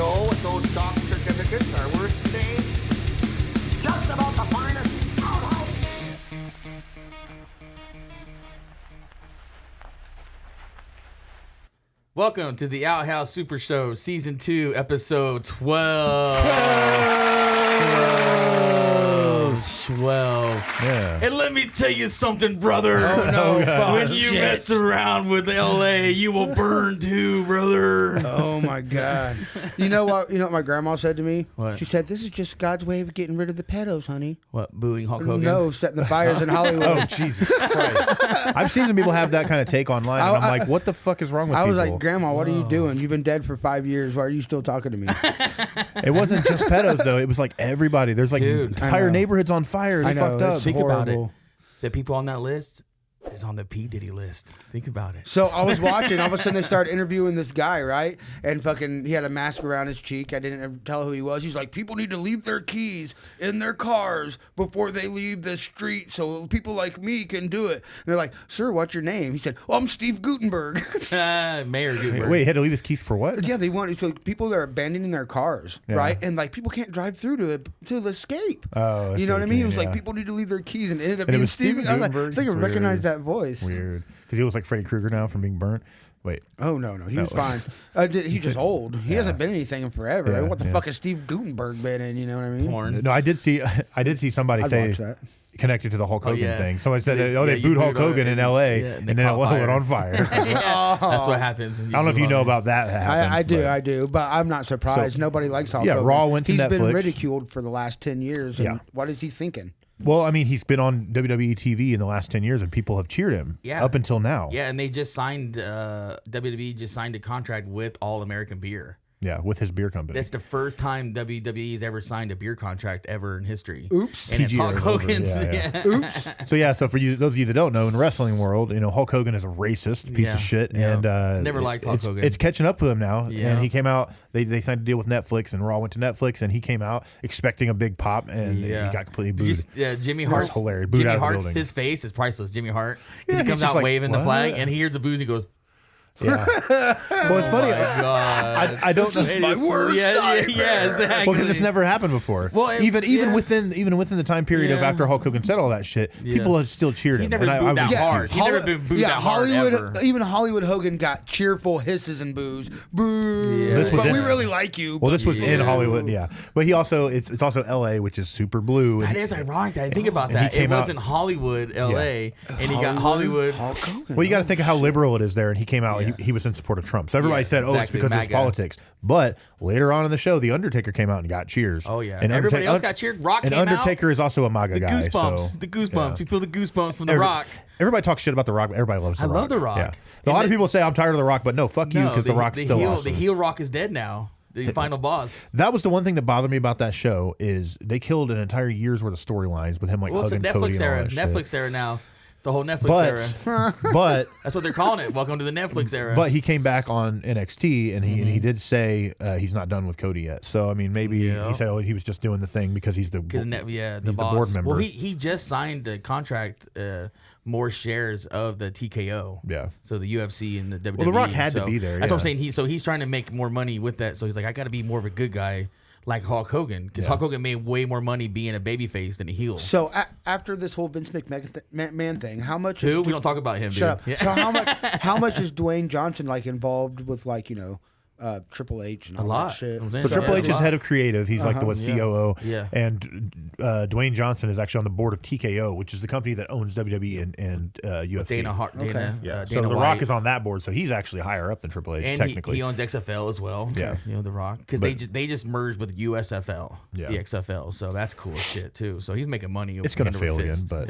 know what those stock certificates are worth today? Just about the finest Outhouse. Welcome to the Outhouse Super Show, Season 2, Episode 12. 12. Yeah. And let me tell you something, brother. Oh, no. When you mess around with LA, you will burn too, brother. Oh my God! You know what? You know what my grandma said to me? What? She said, "This is just God's way of getting rid of the pedos, honey." What, booing Hulk Hogan? No, setting the fires in Hollywood. Oh, Jesus Christ. I've seen some people have that kind of take online, and I'm like, what the fuck is wrong with I people? was like, Grandma, what are you doing? You've been dead for 5 years. Why are you still talking to me? It wasn't just pedos, though. It was like everybody. There's like Dude, entire neighborhoods on fire. It's I know, fucked up. it's Think about it. horrible. The people on that list is on the P. Diddy list. Think about it. So I was watching. All of a sudden, they started interviewing this guy, right? And fucking, he had a mask around his cheek. I didn't ever tell who he was. He's like, people need to leave their keys in their cars before they leave the street, so people like me can do it. And they're like, "Sir, what's your name?" He said, "Oh, I'm Steve Gutenberg." Mayor Gutenberg. Wait, he had to leave his keys for what? Yeah, they want so people that are abandoning their cars, Yeah. right? And like people can't drive through to escape. Oh, I see you know what I what mean? you It was mean, like yeah. people need to leave their keys, and it ended up And it being was Steven. Steven I was like, Gutenberg? I think I Weird. recognize that voice. Weird. Because he looks like Freddy Krueger now from being burnt. Wait. Oh no, he was No. fine. He's just old. He hasn't been anything in forever. Yeah, What the yeah. fuck has Steve Gutenberg been in? You know what I mean? Porn. No, I did see somebody I'd say watch that. connected to the Hulk Hogan yeah. thing. Somebody said, Yeah, they you booed Hulk booed Hogan in L.A. yeah, and they then it caught lit fire. on fire. Yeah, that's what happens. I don't know if you know about that happened. I do, but I'm not surprised. So- Nobody likes Hulk Yeah, Hogan. Raw went to He's been Netflix. ridiculed for the last 10 years. And Yeah. What is he thinking? Well, I mean, he's been on WWE TV in the last 10 years, and people have cheered him up until now. Yeah, and they just signed, WWE just signed a contract with All American Beer. Yeah, with his beer company. That's the first time WWE's ever signed a beer contract ever in history. Oops. And it's PGA Hulk is over. Hogan's. Yeah. Oops. So yeah, so for you, those of you that don't know, in the wrestling world, Hulk Hogan is a racist piece Yeah. of shit, Yeah. and Never liked Hulk Hogan. It's catching up with him now, Yeah. and he came out. They signed a deal with Netflix, and Raw went to Netflix, and he came out expecting a big pop, and he got completely booed. Jimmy That was Hart's hilarious. Booed Jimmy out of the Hart's building. his face is priceless. Jimmy Hart, Yeah, he he's comes just out like, waving the "What?" flag, and he hears the booze, and he goes, Yeah. Well, it's funny. God. I don't. This is my worst yeah, exactly. Well, because it's never happened before. Well, even within the time period of Yeah. after Hulk Hogan said all that shit, people have still cheered He's him. never And booed that was hard. confused. He's never been booed that hard Hollywood, ever. even Hollywood Hogan got cheerful hisses and boos. Boo. Yeah. This was but in- we really like you. Well, this was in Yeah. Hollywood, yeah. But he also it's also L.A., which is super blue. That and- is ironic. I didn't think about And he that. It came out- wasn't Hollywood, L.A., and he got Hollywood. Hulk Hogan. Well, you got to think of how liberal it is there, and he came out. Yeah. He was in support of Trump. So everybody Yeah, said, "Oh, it's exactly, because of MAGA. politics." But later on in the show, the Undertaker came out and got cheers. Oh, yeah. and Everybody else got cheered. Rock and came out. Undertaker is also a MAGA The guy. goosebumps. So, The goosebumps. yeah. You feel the goosebumps from The Rock. Everybody talks shit about The Rock, but everybody loves The I Rock. love The Rock. Yeah. And A lot of then- people say I'm tired of The Rock, but no, fuck you, because The Rock's still heel, awesome. The heel Rock is dead now. The final boss. That was the one thing that bothered me about that show is they killed an entire year's worth of storylines with him like Well, it's a hugging Cody Netflix and all era. that shit. Netflix era now. The whole Netflix era. But That's what they're calling it. Welcome to the Netflix era. But he came back on NXT and he did say he's not done with Cody yet. So I mean, maybe Yeah. he said he was just doing the thing because he's the the he's boss. the board member. Well, he just signed a contract, more shares of the TKO. Yeah. So the UFC and the WWE. Well, The Rock had to So be there, That's what I'm yeah. saying. He's trying to make more money with that. So he's like, I got to be more of a good guy, like Hulk Hogan, because Hulk Hogan made way more money being a babyface than a heel. So after this whole Vince McMahon thing, how much? Who? Is We don't talk about him. Shut dude. up. So how much is Dwayne Johnson like involved with Triple H and all lot. that shit? So So Triple H is head of creative. He's like the COO. Yeah. And Dwayne Johnson is actually on the board of TKO, which is the company that owns WWE and UFC. Dana Hart. Okay. Yeah. So Dana The White. Rock is on that board, so he's actually higher up than Triple H And technically. he owns XFL as well. Yeah. The Rock, because But- they just merged with USFL, Yeah. the XFL. So that's cool shit too. So he's making money. It's gonna hand over fail again, fist. but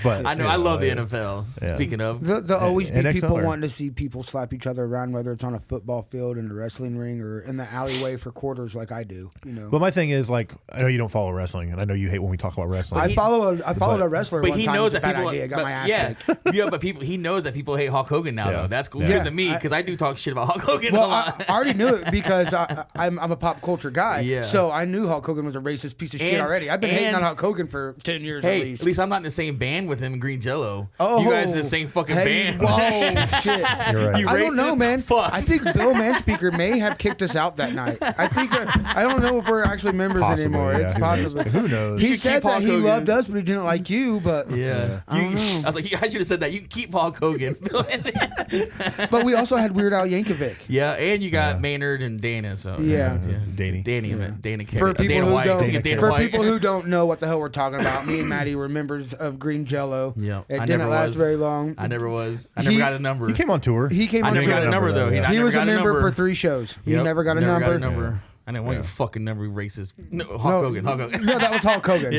but I know. I love the NFL. Yeah. Speaking of, There'll always be And people XLR. wanting to see people slap each other around, whether it's on a football field, in the wrestling ring, or in the alleyway for quarters, like I do. But my thing is, like, I know you don't follow wrestling, and I know you hate when we talk about wrestling. I followed a wrestler but one he time. knows It was a that bad people. idea. I got but- my ass yeah, kicked. yeah, but he knows that people hate Hulk Hogan now. Yeah. Though that's cool Yeah. because of me, I- because I do talk shit about Hulk Hogan a Well, lot. I already knew it because I'm a pop culture guy. Yeah. So I knew Hulk Hogan was a racist piece of shit And- already. I've been hating and- on Hulk Hogan for 10 years Hey, at least. I'm not in the same band with him in Green Jello. Oh, you guys in the same fucking hey, band. Whoa, shit. You're right. You I don't know, racist man. fucks. I think Bill speaker may have kicked us out that night. I think I don't know if we're actually members anymore. Yeah, It's possible. Who knows? He said that he loved us, but he didn't like you. But I was like, I should have said that. You can keep Hulk Hogan. But we also had Weird Al Yankovic. Yeah, and you got Maynard and Dana. So Danny. Dana Carey. For people, Dana who White. don't, for people who don't know what the hell we're talking about, me and Maddie were members of Green Jello. Yeah, it didn't last very long. I never was. I never got a number. He came on tour. He came I on never tour. got a number though. He was a member for 3 shows. He never got a number. I didn't want your fucking number, you racist. No, Hulk Hogan. No, that was Hulk Hogan.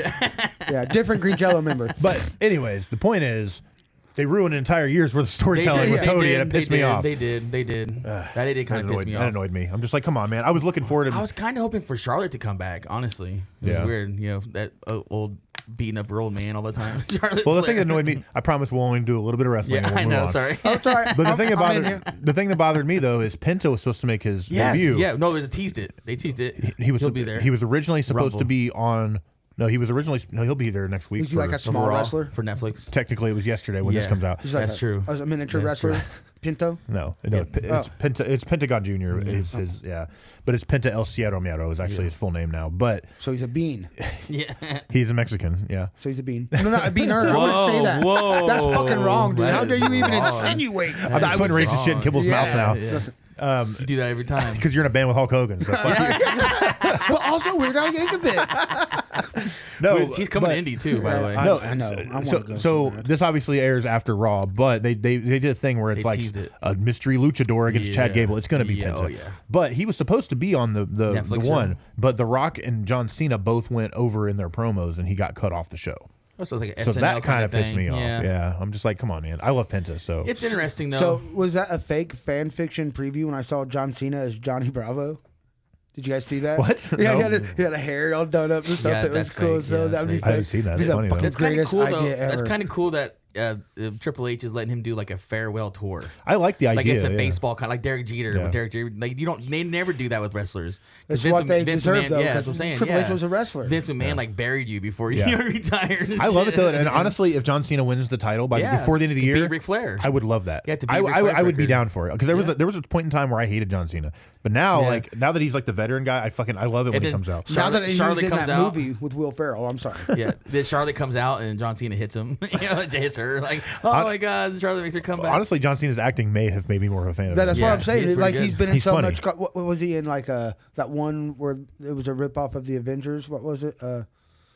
Yeah, different Green Jello member. But anyways, the point is, they ruined an entire year's worth of storytelling with Cody, and it pissed me off. They did. That did kind of piss me off. That annoyed me. I'm just like, come on, man. I was looking forward to. I was kind of hoping for Charlotte to come back. Honestly, it was weird. You know, that old beating up her old man all the time. Well, the thing that annoyed me, I promise we'll only do a little bit of wrestling. Yeah, and we'll I move know. on. Sorry. Oh, sorry. But the thing that bothered me though is Penta was supposed to make his debut. Yeah, no, they teased it. They teased it. He'll be there. He was originally supposed to be on. No, he'll be there next week. Is he like a small wrestler for Netflix? Technically, it was yesterday when this comes out. He's like That's true. A miniature wrestler. Pinto. No, it's Penta. It's Pentagon Jr. But it's Penta El Cierro Miedo is actually his full name now. But so he's a bean. Yeah, he's a Mexican. Yeah, so he's a bean. No, not a beaner. I wouldn't say that. Whoa, that's fucking wrong, dude. How dare you even insinuate? I'm just putting racist shit in Kibble's mouth now. Yeah. You do that every time because you're in a band with Hulk Hogan. So fuck you. But also Weird Al Yankovic. No, he's coming to Indy too, by the way. No, I know. So this obviously airs after Raw, but they did a thing where it's like a mystery luchador against Chad Gable. It's going to be Penta. Oh, yeah. But he was supposed to be on the one, but The Rock and John Cena both went over in their promos, and he got cut off the show. Oh, so it's like So SNL that kind of pissed thing. me off. Yeah, I'm just like, come on, man. I love Penta. So It's interesting though. So was that a fake fan fiction preview when I saw John Cena as Johnny Bravo? Did you guys see that? What? Yeah, No. he had a hair all done up and stuff. Yeah, it was that's cool. fake. So Yeah, that would be that's I haven't seen that. It's funny though. That's kind of greatest cool though. idea That's ever. kind of cool that Triple H is letting him do like a farewell tour. I like the idea. Like it's a yeah. baseball kind of like Derek Jeter. Yeah. With Derek Jeter, like they never do that with wrestlers. That's Vince what they Vince deserve, McMahon, though, Yeah, that's what I'm because saying. Triple H was a wrestler. Vince McMahon like buried you before you Yeah. retired. I love it though, and honestly, if John Cena wins the title before the end of the to year, beat Ric Flair. I would love that. Yeah, to beat I Ric Flair's would be record. down for it because there was a point in time where I hated John Cena, but now now that he's like the veteran guy, I love it when he comes out. Now that he's Charlotte in comes that out. movie with Will Ferrell. Oh, I'm sorry. Yeah, then Charlotte comes out and John Cena hits him. Hits her like, oh my god, Charlotte makes her come back. Honestly, John Cena's acting may have made me more of a fan of him. That's what I'm he's saying. pretty Like good. he's been in He's so funny. much. What was he in? Like that one where it was a ripoff of the Avengers. What was it?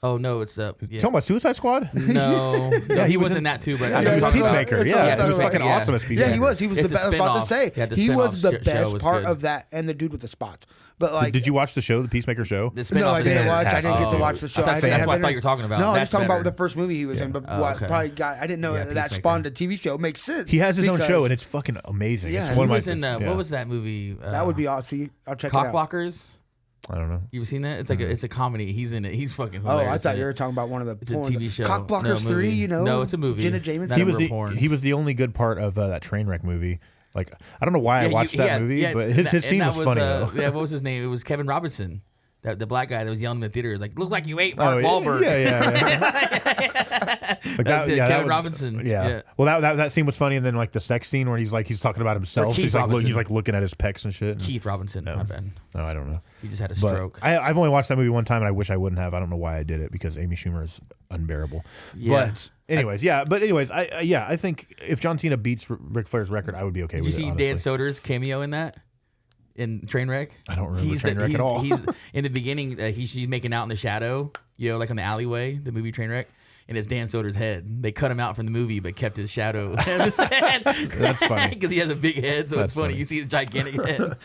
Oh no, it's Talking about Suicide Squad? No, Yeah, he he was was in in that too. But Yeah, I he know was you're talking about- Peacemaker. That's Yeah, what he was I'm fucking saying. awesome as Peacemaker. Yeah, he was. He was the It's a best. I was about to spinoff. say Yeah, the he was spinoff the show best was part good. of that, and the dude with the spots. But like, Did you watch the show, the Peacemaker show? The no, spinoff I is didn't watch. I fantastic. didn't get to watch the show. That's what I thought you were talking about. No, I was That's talking about better. the first movie he was in, but what okay. probably got. I didn't know Yeah, that Peacemaker. spawned a TV show. Makes sense. He has his own because show, and it's fucking amazing. Yeah, it's he one of my. was in what was that movie? that would be awesome. I'll check it out. Cockblockers. I don't know. You ever seen that? It's like it's a comedy. He's in it. He's fucking Oh, hilarious. I thought in you it. were talking about one of the. It's a TV show. Cockblockers No, 3. movie. You know. No, it's a movie. Jenna Jameson. Not He a was porn. he was the only good part of that Trainwreck movie. Like I don't know why I watched that movie, but his scene was funny though. Yeah, what was his name? It was Kevin Robinson. The black guy that was yelling in the theater, like, looks like you ate Mark Wahlberg. Yeah. Like That's it, Kevin was- Robinson. Yeah. Well, that scene was funny, and then like the sex scene where he's talking about himself. Keith He's like Robinson. he's like looking at his pecs and shit. Keith Robinson. My bad. No, I don't know. He just had a But stroke. I've only watched that movie one time, and I wish I wouldn't have. I don't know why I did it because Amy Schumer is unbearable. Yeah. But anyways, I think if John Cena beats Ric Flair's record, I would be okay Did with you it. see honestly. Dan Soder's cameo in that? In Trainwreck? I don't remember Trainwreck at all. He's in the beginning. She's making out in the shadow, like on the alleyway, the movie Trainwreck, and it's Dan Soder's head. They cut him out from the movie, but kept his shadow. That's funny. because he has a big head, so That's it's funny. funny. You see his gigantic head.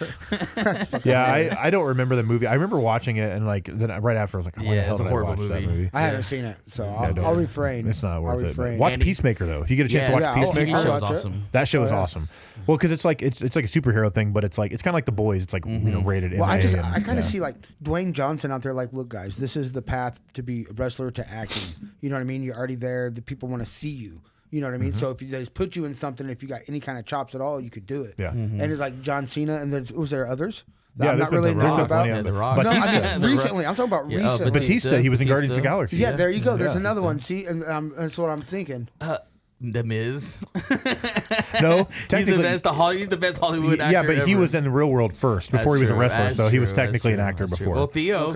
Yeah, I don't remember the movie. I remember watching it, and like then right after I was like, why the hell it's a did I horrible watch that movie. movie? I haven't seen it, so don't- I'll refrain. It's not worth I'll it. refrain. Watch Andy- Peacemaker though. If you get a chance to watch Yeah, I'll- TV Peacemaker, show's watch it. awesome. that show is yeah. awesome. Well, because it's like a superhero thing, but it's kind of like The Boys. It's like rated. Well, I MA and, kind of see like Dwayne Johnson out there. Like, look, guys, this is the path to be a wrestler to acting. You know what I mean? You're already there. The people want to see you. You know what I mean? So if you just put you in something, if you got any kind of chops at all, you could do it. Yeah. And it's like John Cena, and was there others? That Yeah, I'm there's not really been The knowing Rock, about. yeah, The Rock. No, Batista. I mean, The Rock. recently. I'm talking about Yeah, recently. Batista, he was in Guardians of the Galaxy. Yeah, there you go. There's Yeah. another one. See, and that's what I'm thinking. The Miz. No, he's the best Hollywood actor. Yeah, but he ever. was in the real world first before he was a wrestler, so he was technically an actor before. Well, Theo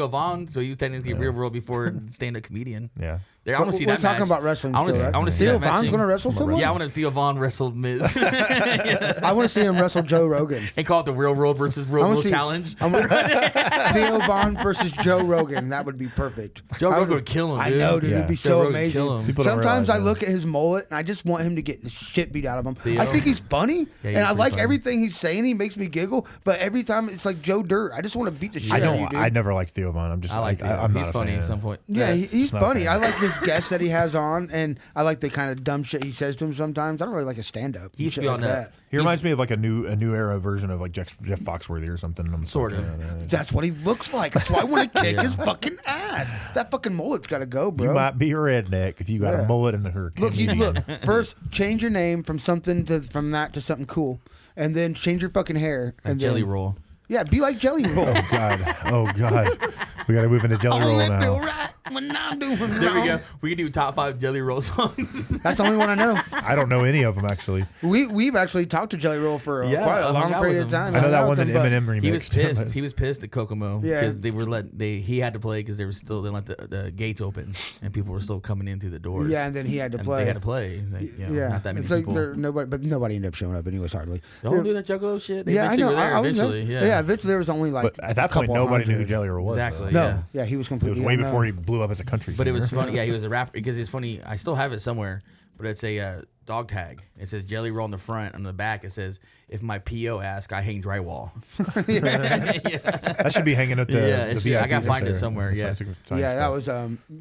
Vaughn, so he was technically real world before stand-up comedian. Yeah. I want to see that match. We're talking about wrestling. I want to see Theo that Vaughn's going to wrestle someone. Yeah, I want to Theo Vaughn wrestled Miz. I want to see him wrestle Joe Rogan. And call it the Real World versus Real World Challenge. Theo Vaughn versus Joe Rogan. That would be perfect. Joe Rogan would kill him, dude. I know, dude. It'd be so amazing. Sometimes I look at his mullet and I just want him to get the shit beat out of him. I think he's funny, and I like everything he's saying. He makes me giggle, but every time it's like Joe Dirt. I just want to beat the shit out of you, dude. I never liked Theo Vaughn. I'm just he's funny at some point. Yeah, he's funny. I like this guest that he has on, and I like the kind of dumb shit he says to him sometimes. I don't really like a stand-up. He used to be on that. He reminds me of like a new era version of like Jeff Foxworthy or something. Sort of. That's what he looks like. That's why I want to kick his fucking ass. That fucking mullet's got to go, bro. You might be a redneck if you got a mullet and a hurricane. Look. First, change your name from that to something cool, and then change your fucking hair. And Jelly Roll. Yeah, be like Jelly Roll. Oh God. We got to move into Jelly Roll now. Do right when I'm doing wrong. There we go. We can do top 5 Jelly Roll songs. That's the only one I know. I don't know any of them actually. We've actually talked to Jelly Roll for quite a long period of time. I know that one that Eminem remixed. He was pissed. He was pissed at Kokomo because they he had to play because they let the gates open and people were still coming in through the doors. Yeah, and then he had to play. They had to play. Like, not that many people. Nobody ended up showing up anyways. Hardly. Don't do that Juggalo shit. Yeah, I know. Eventually, eventually there was only like. But at that point, nobody knew who Jelly Roll was. Exactly. Yeah, he was completely. It was way before he blew up as a country singer. But it was funny. Yeah, he was a rapper because it's funny. I still have it somewhere, but it's a dog tag. It says Jelly Roll on the front. On the back, it says, "If my PO asks, I hang drywall." That should be hanging at the. Yeah, I gotta find it somewhere. Yeah, that was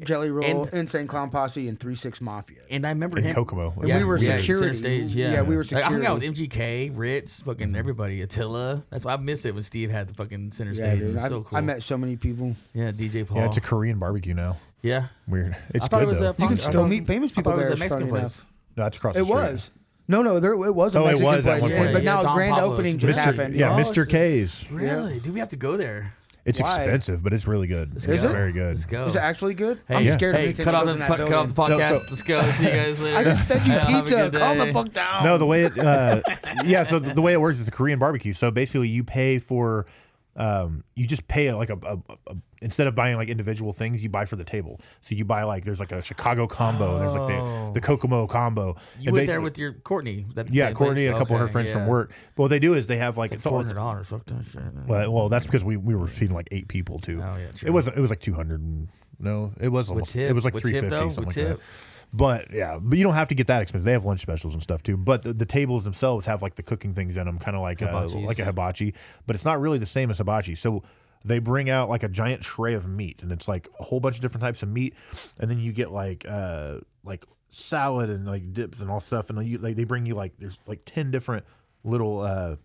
Jelly Roll, Insane Clown Posse, and 3-6 Mafia. And I remember him. Kokomo. And we were security. Stage, yeah, we were security. I hung out with MGK, Ritz, fucking everybody, Attila. That's why I miss it when Steve had the fucking center stage. Dude, it was so cool. I met so many people. Yeah, DJ Paul. Yeah, it's a Korean barbecue now. Yeah, weird. It's good though. You can still meet famous people there. It was a Mexican place. No, it's across the street. It was. No, it was a Mexican place. But now a grand opening just happened. Yeah, Mr. K's. Really? Dude, we have to go there. It's expensive, but it's really good. It's very good. Let's go. Is it actually good? Hey, I'm scared of anything cut that off goes in that building. off the podcast. Let's go. See you guys later. I just fed you pizza. Calm the fuck down. No, the way it, so the way it works is the Korean barbecue. So basically, you pay for, you just pay like a instead of buying like individual things, you buy for the table. So you buy like there's like a Chicago combo. There's like the Kokomo combo. You went there with your Courtney. Courtney and a couple of her friends from work. But what they do is they have like it's $400. Fuck that shit. Well, that's because we were feeding like 8 people too. Oh yeah, true. It was like 200. No, it was almost. It was like 350 something like that. But you don't have to get that expensive. They have lunch specials and stuff too. But the tables themselves have like the cooking things in them, kind of like a hibachi. But it's not really the same as hibachi. So they bring out like a giant tray of meat, and it's like a whole bunch of different types of meat, and then you get like salad and like dips and all stuff, and they bring you like there's like 10 different little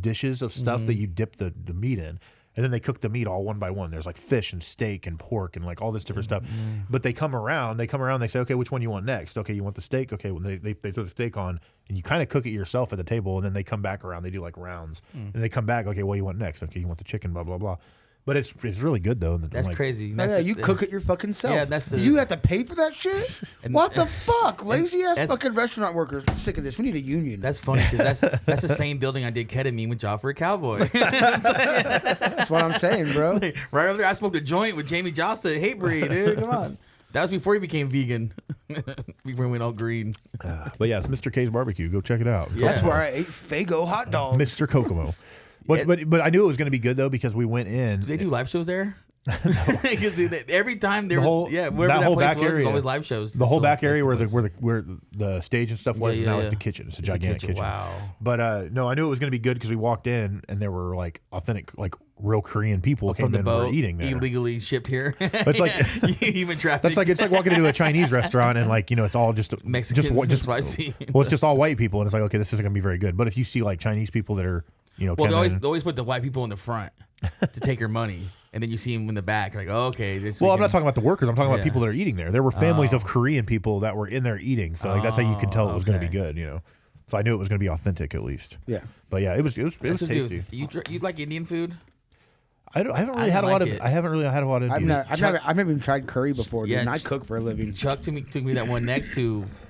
dishes of stuff that you dip the meat in. And then they cook the meat all one by one. There's like fish and steak and pork and like all this different stuff. But they come around, they say, okay, which one you want next? Okay, you want the steak? Okay, when they throw the steak on, and you kind of cook it yourself at the table, and then they come back around. They do like rounds. And they come back, okay, what you want next? Okay, you want the chicken, blah, blah, blah. But it's really good though. That's crazy. You cook it your fucking self. Yeah, you have to pay for that shit? What the fuck? Lazy ass fucking restaurant workers. I'm sick of this. We need a union. That's funny because that's the same building I did ketamine with Joffrey Cowboy. That's what I'm saying, bro. Right over there, I smoked a joint with Jamie Josta at Hatebreed, dude. Come on. That was before he became vegan. Before he went all green. But yeah, it's Mr. K's Barbecue. Go check it out. Yeah. That's where I ate Fago hot dogs. Mr. Kokomo. But I knew it was going to be good though because we went in. Do they do live shows there? Every time there, wherever that whole place back was, area, there's always live shows. The whole back area where the stage and stuff was now it's the kitchen. It's a gigantic kitchen. Wow. But no, I knew it was going to be good because we walked in and there were like authentic, like real Korean people from the boat were eating there, illegally shipped here. It's like human trafficking. That's like it's like walking into a Chinese restaurant and like it's all just Mexicans, just spicy. Well, it's just all white people and it's like okay, this isn't going to be very good. But if you see like Chinese people that are they always put the white people in the front to take your money. And then you see them in the back, like, oh, okay. I'm not talking about the workers. I'm talking about people that are eating there. There were families of Korean people that were in there eating. So like that's how you can tell it was going to be good, So I knew it was going to be authentic at least. Yeah. But yeah, it was tasty. You like Indian food? I haven't really had a lot of. I haven't really had a lot of. I've never even tried curry before, dude. And I cook for a living. Chuck took me that one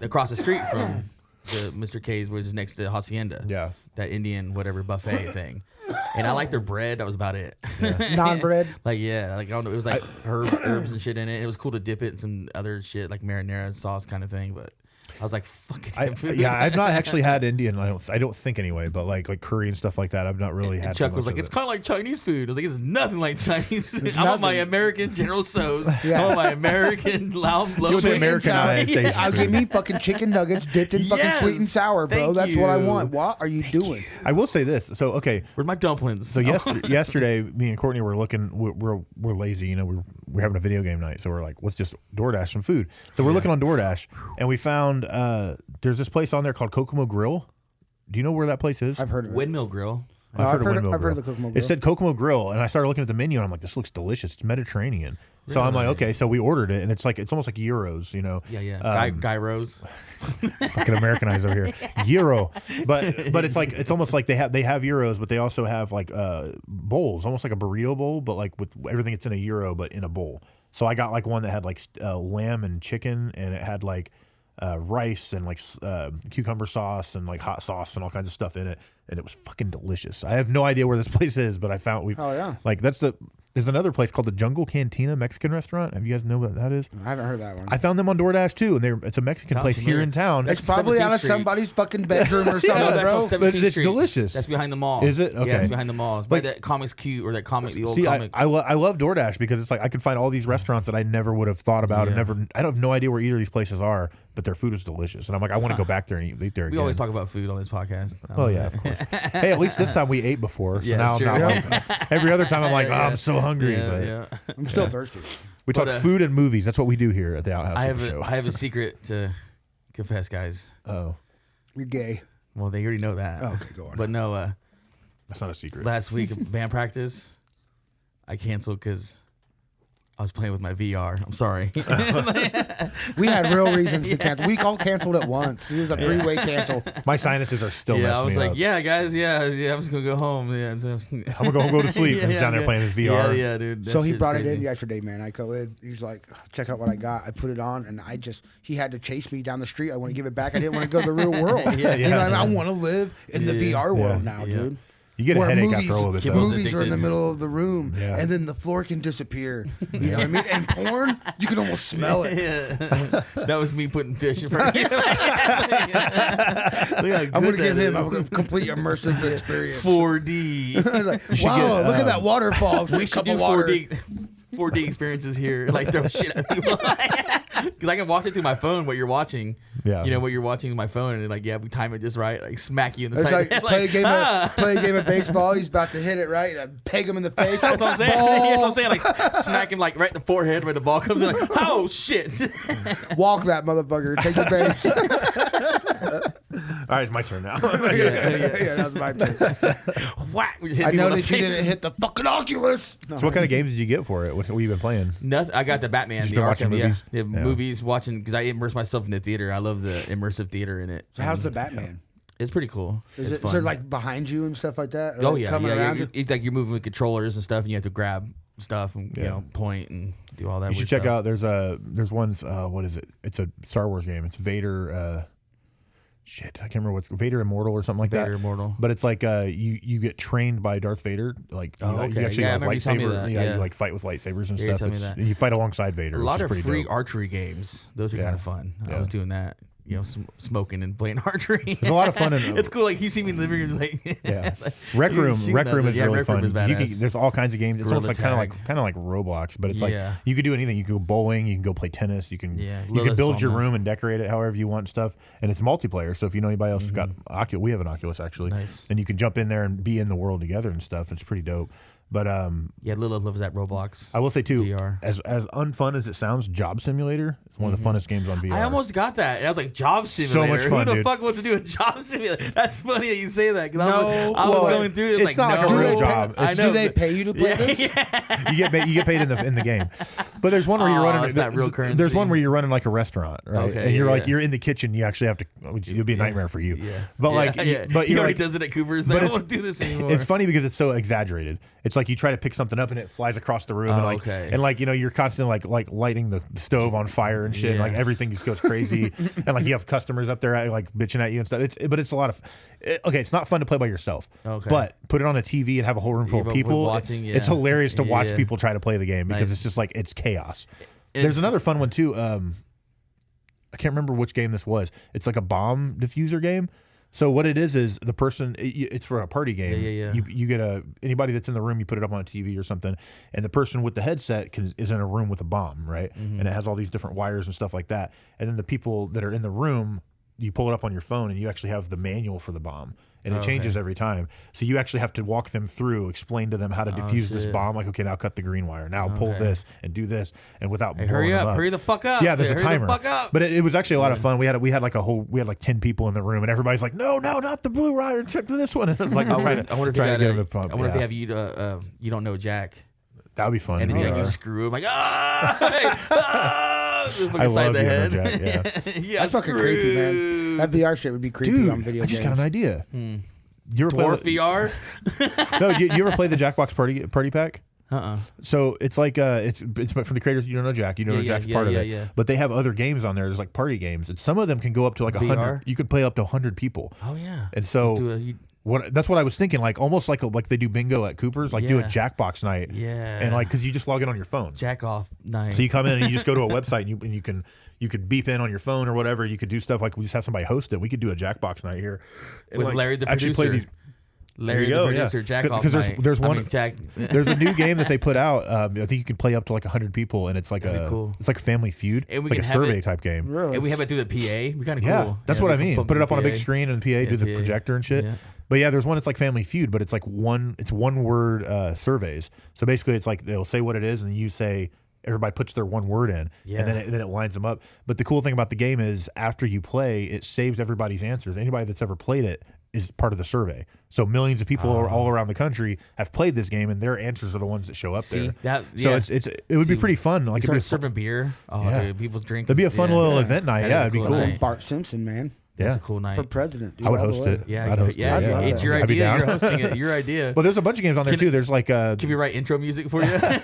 across the street from the Mr. K's, which is next to Hacienda. Yeah. That Indian whatever buffet thing. And I liked their bread. That was about it. Yeah. Non-bread? I don't know. It was like herbs and shit in it. It was cool to dip it in some other shit like marinara sauce kind of thing, but I was like, fucking food. Yeah, I've not actually had Indian. I don't think anyway, but like curry and stuff like that, I've not really had. Chuck was like, it's kind of like Chinese food. I was like, it's nothing like Chinese food. I nothing. want my American General Tso's. I want my American low Americanized. I'll give me fucking chicken nuggets dipped in fucking sweet and sour, bro. That's what I want. What are you doing? I will say this. So okay, where's my dumplings? So yesterday, me and Courtney were looking. We're lazy, you know. We're having a video game night, so we're like, let's just DoorDash some food. So we're looking on DoorDash, and we found there's this place on there called Kokomo Grill. Do you know where that place is? I've heard of it. Windmill Grill. I've heard of the Kokomo Grill. It said Kokomo Grill, and I started looking at the menu, and I'm like, this looks delicious. It's Mediterranean. Really? So I'm like, okay. So we ordered it, and it's almost like euros, you know. Yeah. Guy Rose. Fucking Americanized over here. Euro, but it's almost like they have euros, but they also have like bowls, almost like a burrito bowl, but like with everything that's in a euro, but in a bowl. So I got like one that had like lamb and chicken, and it had like rice and like cucumber sauce and like hot sauce and all kinds of stuff in it, and it was fucking delicious. I have no idea where this place is, but I found like there's another place called the Jungle Cantina Mexican restaurant. Have you guys know what that is? I haven't heard of that one. I found them on DoorDash too, and it's a Mexican place here in town. It's probably out of somebody's fucking bedroom or something, bro. But it's delicious. That's behind the mall. Is it? Okay. Yeah, it's behind the mall. It's by that Comics Cute or that comic, the old comic. I love DoorDash because it's like I can find all these restaurants that I never would have thought about, and I have no idea where either of these places are, but their food is delicious, and I'm like, I want to go back there and eat there again. We always talk about food on this podcast. Oh yeah, of course. Hey, at least this time we ate before. So now I'm not like, every other time I'm like, I'm so hungry. I'm still thirsty. We talk food and movies. That's what we do here at the Outhouse. I have a secret to confess, guys. Oh, you're gay. Well, they already know that. Oh, okay, go on. But no, that's not a secret. Last week band practice, I canceled because I was playing with my VR. I'm sorry. We had real reasons to cancel. We all canceled at once. It was a 3-way cancel. My sinuses are still messing me up. I was like, yeah, guys, I'm just going to go home. Yeah, I'm going to go to sleep. And he's down there playing his VR. Yeah, dude. So he brought it in yesterday, man. I go in. He's like, check out what I got. I put it on, and he had to chase me down the street. I want to give it back. I didn't want to go to the real world. You know, I want to live in the VR world now, dude. You get a headache after all of it, though. Movies are in the middle of the room, and then the floor can disappear. You know what I mean? And porn, you can almost smell it. That was me putting fish in front of you. I'm going to give him a complete immersive experience. 4D. Like, wow, look at that waterfall. We should do 4D experiences here, like throw shit at people. Because I can watch it through my phone. What you're watching, you know, what you're watching on my phone, and like, we time it just right, like smack you in the side. Like play a game of baseball. He's about to hit it right, and peg him in the face. That's what I'm saying. That's what I'm saying. Like smack him like right in the forehead where the ball comes in. Like, oh shit! Walk that motherfucker. Take your base. All right, it's my turn now. Yeah, that's my turn. Whack! I know that you didn't hit the fucking Oculus. So what kind of games did you get for it? What have you been playing? Nothing. I got the Batman, the Arkham movies. Movies, watching, because I immerse myself in the theater. I love the immersive theater in it. So how's the Batman? It's pretty cool. Is it like behind you and stuff like that? Oh like yeah, coming around you? It's like you're moving with controllers and stuff, and you have to grab stuff and you know, point and do all that. You should check out. There's one. What is it? It's a Star Wars game. It's Vader. Shit, I can't remember what's Vader Immortal or something like that. Vader Immortal. But it's like you get trained by Darth Vader. Like you actually have lightsaber. You like fight with lightsabers and stuff. You fight alongside Vader. A lot of free dope. archery games. Those are kind of fun. I was doing that. You know, smoking and playing archery. There's a lot of fun. It's cool. Like you see me in the living room, like Rec Room is really fun. Is there's all kinds of games. It's almost like kind of like Roblox, but it's like you could do anything. You could go bowling. You can go play tennis. You can build your room and decorate it however you want and stuff. And it's multiplayer. So if you know anybody else who's got Oculus, we have an Oculus actually, and you can jump in there and be in the world together and stuff. It's pretty dope. But Lilith loves that Roblox. I will say too, VR. as unfun as it sounds, Job Simulator is one of the funnest games on VR. I almost got that, and I was like, Job Simulator. So much fun, Who the dude. fuck wants to do a Job Simulator? That's funny that you say that. I was going through it. It's not like a real job. Do they pay you to play this? You get paid in the game. But there's one where you're running. That real currency. There's one where you're running like a restaurant, right? Okay, and you're in the kitchen. You actually have to. It'll be a nightmare for you. Yeah. But he already does it at Cooper's. I don't want to do this anymore. It's funny because it's so exaggerated. It's it's like you try to pick something up and it flies across the room, and like you're constantly like lighting the stove on fire and shit. And, like everything just goes crazy, and like you have customers up there like bitching at you and stuff. But it's a lot of it's not fun to play by yourself. But put it on a TV and have a whole room full of people. Watching, it's hilarious to watch people try to play the game because it's just like it's chaos. There's another fun one too. I can't remember which game this was. It's like a bomb diffuser game. So what it is the person, it's for a party game. You get anybody that's in the room, you put it up on a TV or something, and the person with the headset is in a room with a bomb, right? And it has all these different wires and stuff like that. And then the people that are in the room, you pull it up on your phone and you actually have the manual for the bomb. And it changes every time. So you actually have to walk them through, explain to them how to defuse this bomb. Like, okay, now cut the green wire. Now pull this and do this. And without hurry up, hurry the fuck up. Yeah, there's a timer. But it was actually a lot of fun. We had like 10 people in the room, and everybody's like, no, not the blue wire. Check this one. And it's like, I wonder if they have you you don't know Jack. That would be fun. And then you screw him like, I love the head. Jack, that's fucking creepy, man. That VR shit would be creepy on video games. I just got an idea. You ever play VR? No, you ever play the Jackbox Party Pack? So it's like it's from the creators. You don't know Jack. You know Jack's part of it. Yeah. But they have other games on there. There's like party games, and some of them can go up to like 100. You could play up to 100 people. Oh yeah. And so that's what I was thinking. Like almost like they do bingo at Cooper's. Like do a Jackbox night. Yeah. And like because you just log in on your phone. Jack off night. So you come in and you just go to a website and you could beep in on your phone or whatever. You could do stuff like we just have somebody host it. We could do a Jackbox night here. And with Larry the producer. Play these, Larry the producer, Jack off night. Because there's a new game that they put out. I think you can play up to like 100 people, and it's like it's like a Family Feud, and we like a survey type game. Really? And we have it through the PA. We kind of cool. Yeah, that's what I mean. Put it up on a big screen and the PA, do the projector and shit. Yeah. But yeah, there's one that's like Family Feud, but it's like one word surveys. So basically, it's like they'll say what it is, and you say. Everybody puts their one word in, and then it lines them up. But the cool thing about the game is after you play, it saves everybody's answers. Anybody that's ever played it is part of the survey. So millions of people all around the country have played this game, and their answers are the ones that show up there. So it would be pretty fun. Like start serving beer. Dude, people drink. It'd be a fun little event night. Yeah, it'd be cool. Bart Simpson, man. That's a cool night. For president. Dude, I would host it. Yeah, it's your idea. You're hosting it. Your idea. Well, there's a bunch of games on there too. There's like can we write intro music for you? I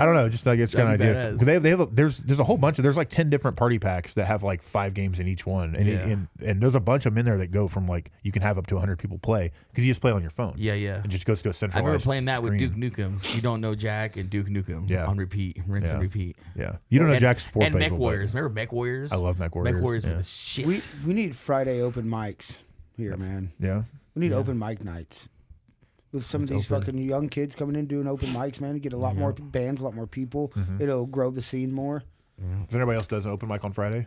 don't know. Just like it's kind of idea. They have there's a whole bunch of there's like 10 different party packs that have like 5 games in each one, and there's a bunch of them in there that go from like you can have up to 100 people play because you just play on your phone. Yeah. It just goes to a centralized. I remember playing that with Duke Nukem. You don't know Jack and Duke Nukem on repeat, rinse and repeat. Yeah, you don't know Jack's 4 and Mech Warriors. Remember Mech Warriors? I love Mech Warriors. Mech Warriors were the shit. We need Friday open mics here, man. Yeah. We need open mic nights. With some of these fucking young kids coming in doing open mics, man, to get a lot more bands, a lot more people. It'll grow the scene more. Does anybody else does an open mic on Friday?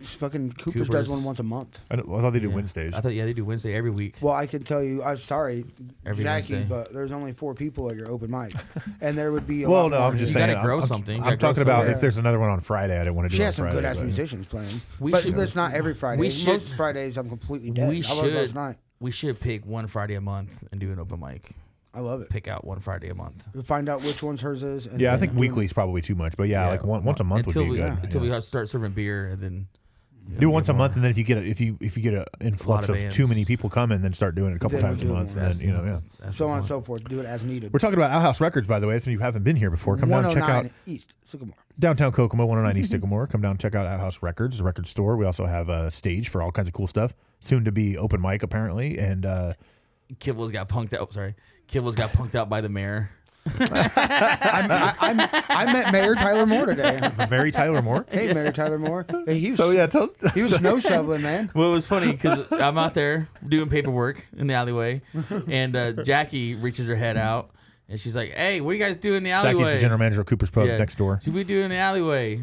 Fucking Cooper's does one once a month. I thought they do Wednesdays. I thought they do Wednesday every week. Well, I can tell you, I'm sorry, every Jackie, Wednesday. but there's only 4 people at your open mic, and there would be. I'm just saying. You gotta grow something. I'm talking about if there's another one on Friday. I didn't want to do. She it on has some Friday, good ass musicians playing, but that's not every Friday. Most Fridays I'm completely dead. I was last night. We should pick one Friday a month and do an open mic. I love it. Pick out one Friday a month. We'll find out which one's hers is. And I think weekly is probably too much, but like once a month would be good. Until we start serving beer and then. Do once a month, and then if you get an influx of too many people coming, then start doing it a couple times a month, and then so on and so forth. Do it as needed. We're talking about Outhouse Records, by the way. If you haven't been here before, come down and check out East Sycamore, downtown Kokomo, 109 East Sycamore. Come down and check out Outhouse Records, the record store. We also have a stage for all kinds of cool stuff. Soon to be open mic apparently, and Kibbles got punked out. Sorry, Kibbles got punked out by the mayor. I met Mayor Tyler Moore today. Mary Tyler Moore? Hey, Mayor Tyler Moore. Hey, he was snow shoveling, man. Well, it was funny because I'm out there doing paperwork in the alleyway, and Jackie reaches her head out, and she's like, "Hey, what are you guys doing in the alleyway?" Jackie's the general manager of Cooper's Pub next door. So we do in the alleyway.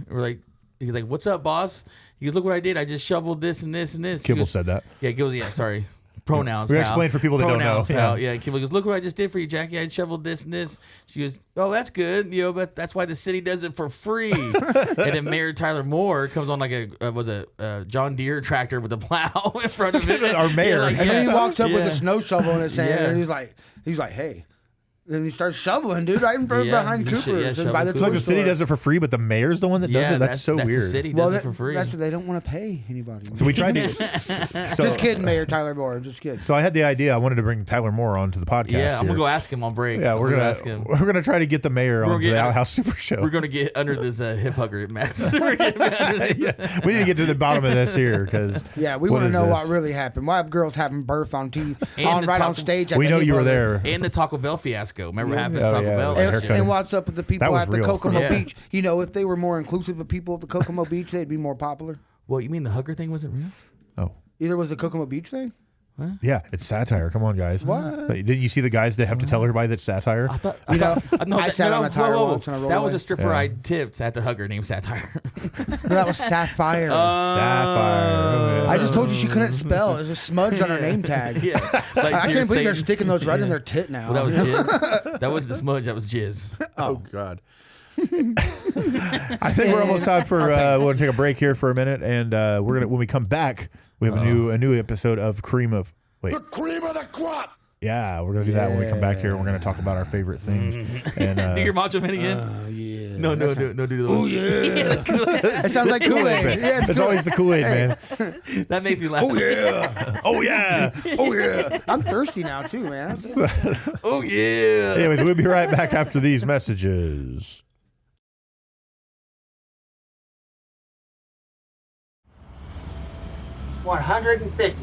He's like, "What's up, boss?" He goes, "Look what I did. I just shoveled this and this and this." Kibble said that. Yeah, Kibble. Yeah, sorry. Pronouns. We explain for people that don't know. Yeah, Kibble goes, "Look what I just did for you, Jackie. I shoveled this and this." She goes, "Oh, that's good. But that's why the city does it for free." And then Mayor Tyler Moore comes on like a John Deere tractor with a plow in front of it. Our mayor. And then he walks up with a snow shovel in his hand, and he's like, "Hey." Then he starts shoveling, dude, right in front behind Cooper's. Yeah, by the it's like the city does it for free, but the mayor's the one that does it. That's so weird. The city does it for free. That's they don't want to pay anybody. So we tried to. Just kidding, Mayor Tyler Moore. Just kidding. So I had the idea. I wanted to bring Tyler Moore onto the podcast. Yeah, I'm gonna go ask him on break. Yeah, we're gonna ask him. We're gonna try to get the mayor on the Outhouse Super Show. We're gonna get under this hip hugger mess. We need to get to the bottom of this here because we want to know what really happened. Why have girls having birth on on stage? We know you were there. And the Taco Bell fiasco. Remember what happened at Taco Bell? And what's up with the people at the Kokomo Beach? You know, if they were more inclusive of people at the Kokomo Beach, they'd be more popular. Well, you mean the hugger thing wasn't real? Oh. Either was the Kokomo Beach thing? What? Yeah, it's satire. Come on, guys. What? Didn't you see the guys that have to tell everybody that's satire? I sat on a tire once and I rolled That was a stripper I tipped at the hugger named Satire. No, that was Sapphire. Sapphire. I just told you she couldn't spell. There's a smudge on her name tag. Yeah. Like, I can't believe they're sticking those right in their tit now. Well, that was jizz. That was the smudge. That was jizz. Oh God. I think we're almost time for. We're gonna take a break here for a minute, and we're gonna when we come back, we have a new episode of Cream of. Wait. The cream of the crop. Yeah, we're gonna do that when we come back here. We're gonna talk about our favorite things. And do your Macho Man again? Yeah. No, do the. Oh yeah. It sounds like Kool-Aid. Yeah, it's always the Kool-Aid, man. That makes me laugh. Oh yeah. Oh yeah. Oh yeah. I'm thirsty now too, man. Oh yeah. Anyways, we'll be right back after these messages. $150,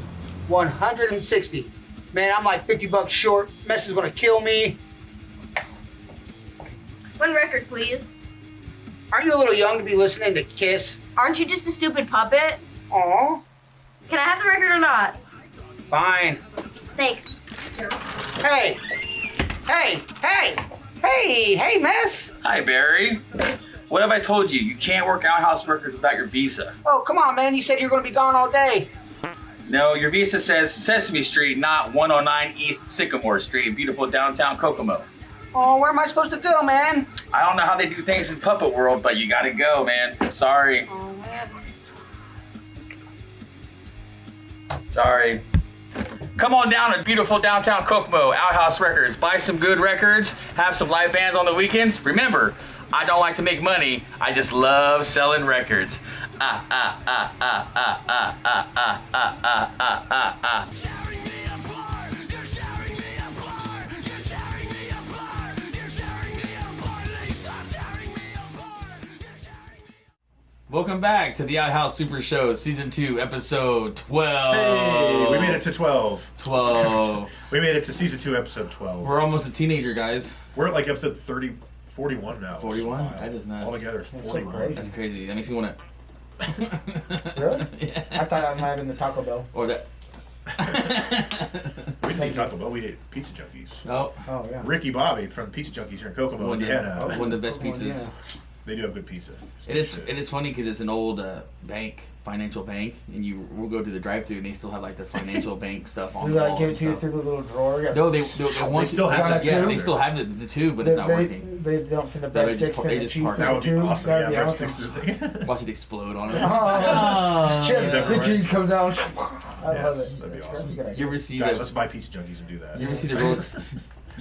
$160. Man, I'm like $50 short. Mess is gonna kill me. One record, please. Aren't you a little young to be listening to Kiss? Aren't you just a stupid puppet? Aw. Can I have the record or not? Fine. Thanks. Hey, Mess. Hi, Barry. What have I told you? You can't work Outhouse Records without your visa. Oh, come on, man. You said you were gonna be gone all day. No, your visa says Sesame Street, not 109 East Sycamore Street in beautiful downtown Kokomo. Oh, where am I supposed to go, man? I don't know how they do things in Puppet World, but you gotta go, man. Sorry. Oh, man. Sorry. Come on down to beautiful downtown Kokomo, Outhouse Records. Buy some good records, have some live bands on the weekends. Remember, I don't like to make money, I just love selling records. Welcome back to the Outhouse Super Show, Season 2, Episode 12. Hey, we made it to 12. 12. We made it to Season 2, Episode 12. We're almost a teenager, guys. We're at like episode 41 now. 41? That is nuts. Altogether, 41. crazy. That's crazy. That makes me want to... Really? Yeah. I thought I might have been the Taco Bell. Or that... We didn't eat Taco Bell, we ate Pizza Junkies. Oh. Oh yeah. Ricky Bobby from Pizza Junkies here in Kokomo, Indiana. One of the best pizzas. Yeah. They do have good pizza. It is funny because it's an old financial bank, and we'll go to the drive-thru and they still have like the financial bank stuff on Do the they walls give and it to you stuff. through the little drawer? No, they want still have that Yeah, too? they still have the tube, but it's not working. They don't send the they just breadsticks and the just cheese park through it. That the would be tube. awesome. That'd be Yeah, awesome. breadsticks through the thing. Watch it explode on it. It's chips. Is The everywhere? cheese comes out. I love Yes, it. that'd be That's awesome. a good idea. You ever see Guys, the let's buy Pizza Junkies and do that. You ever see the road?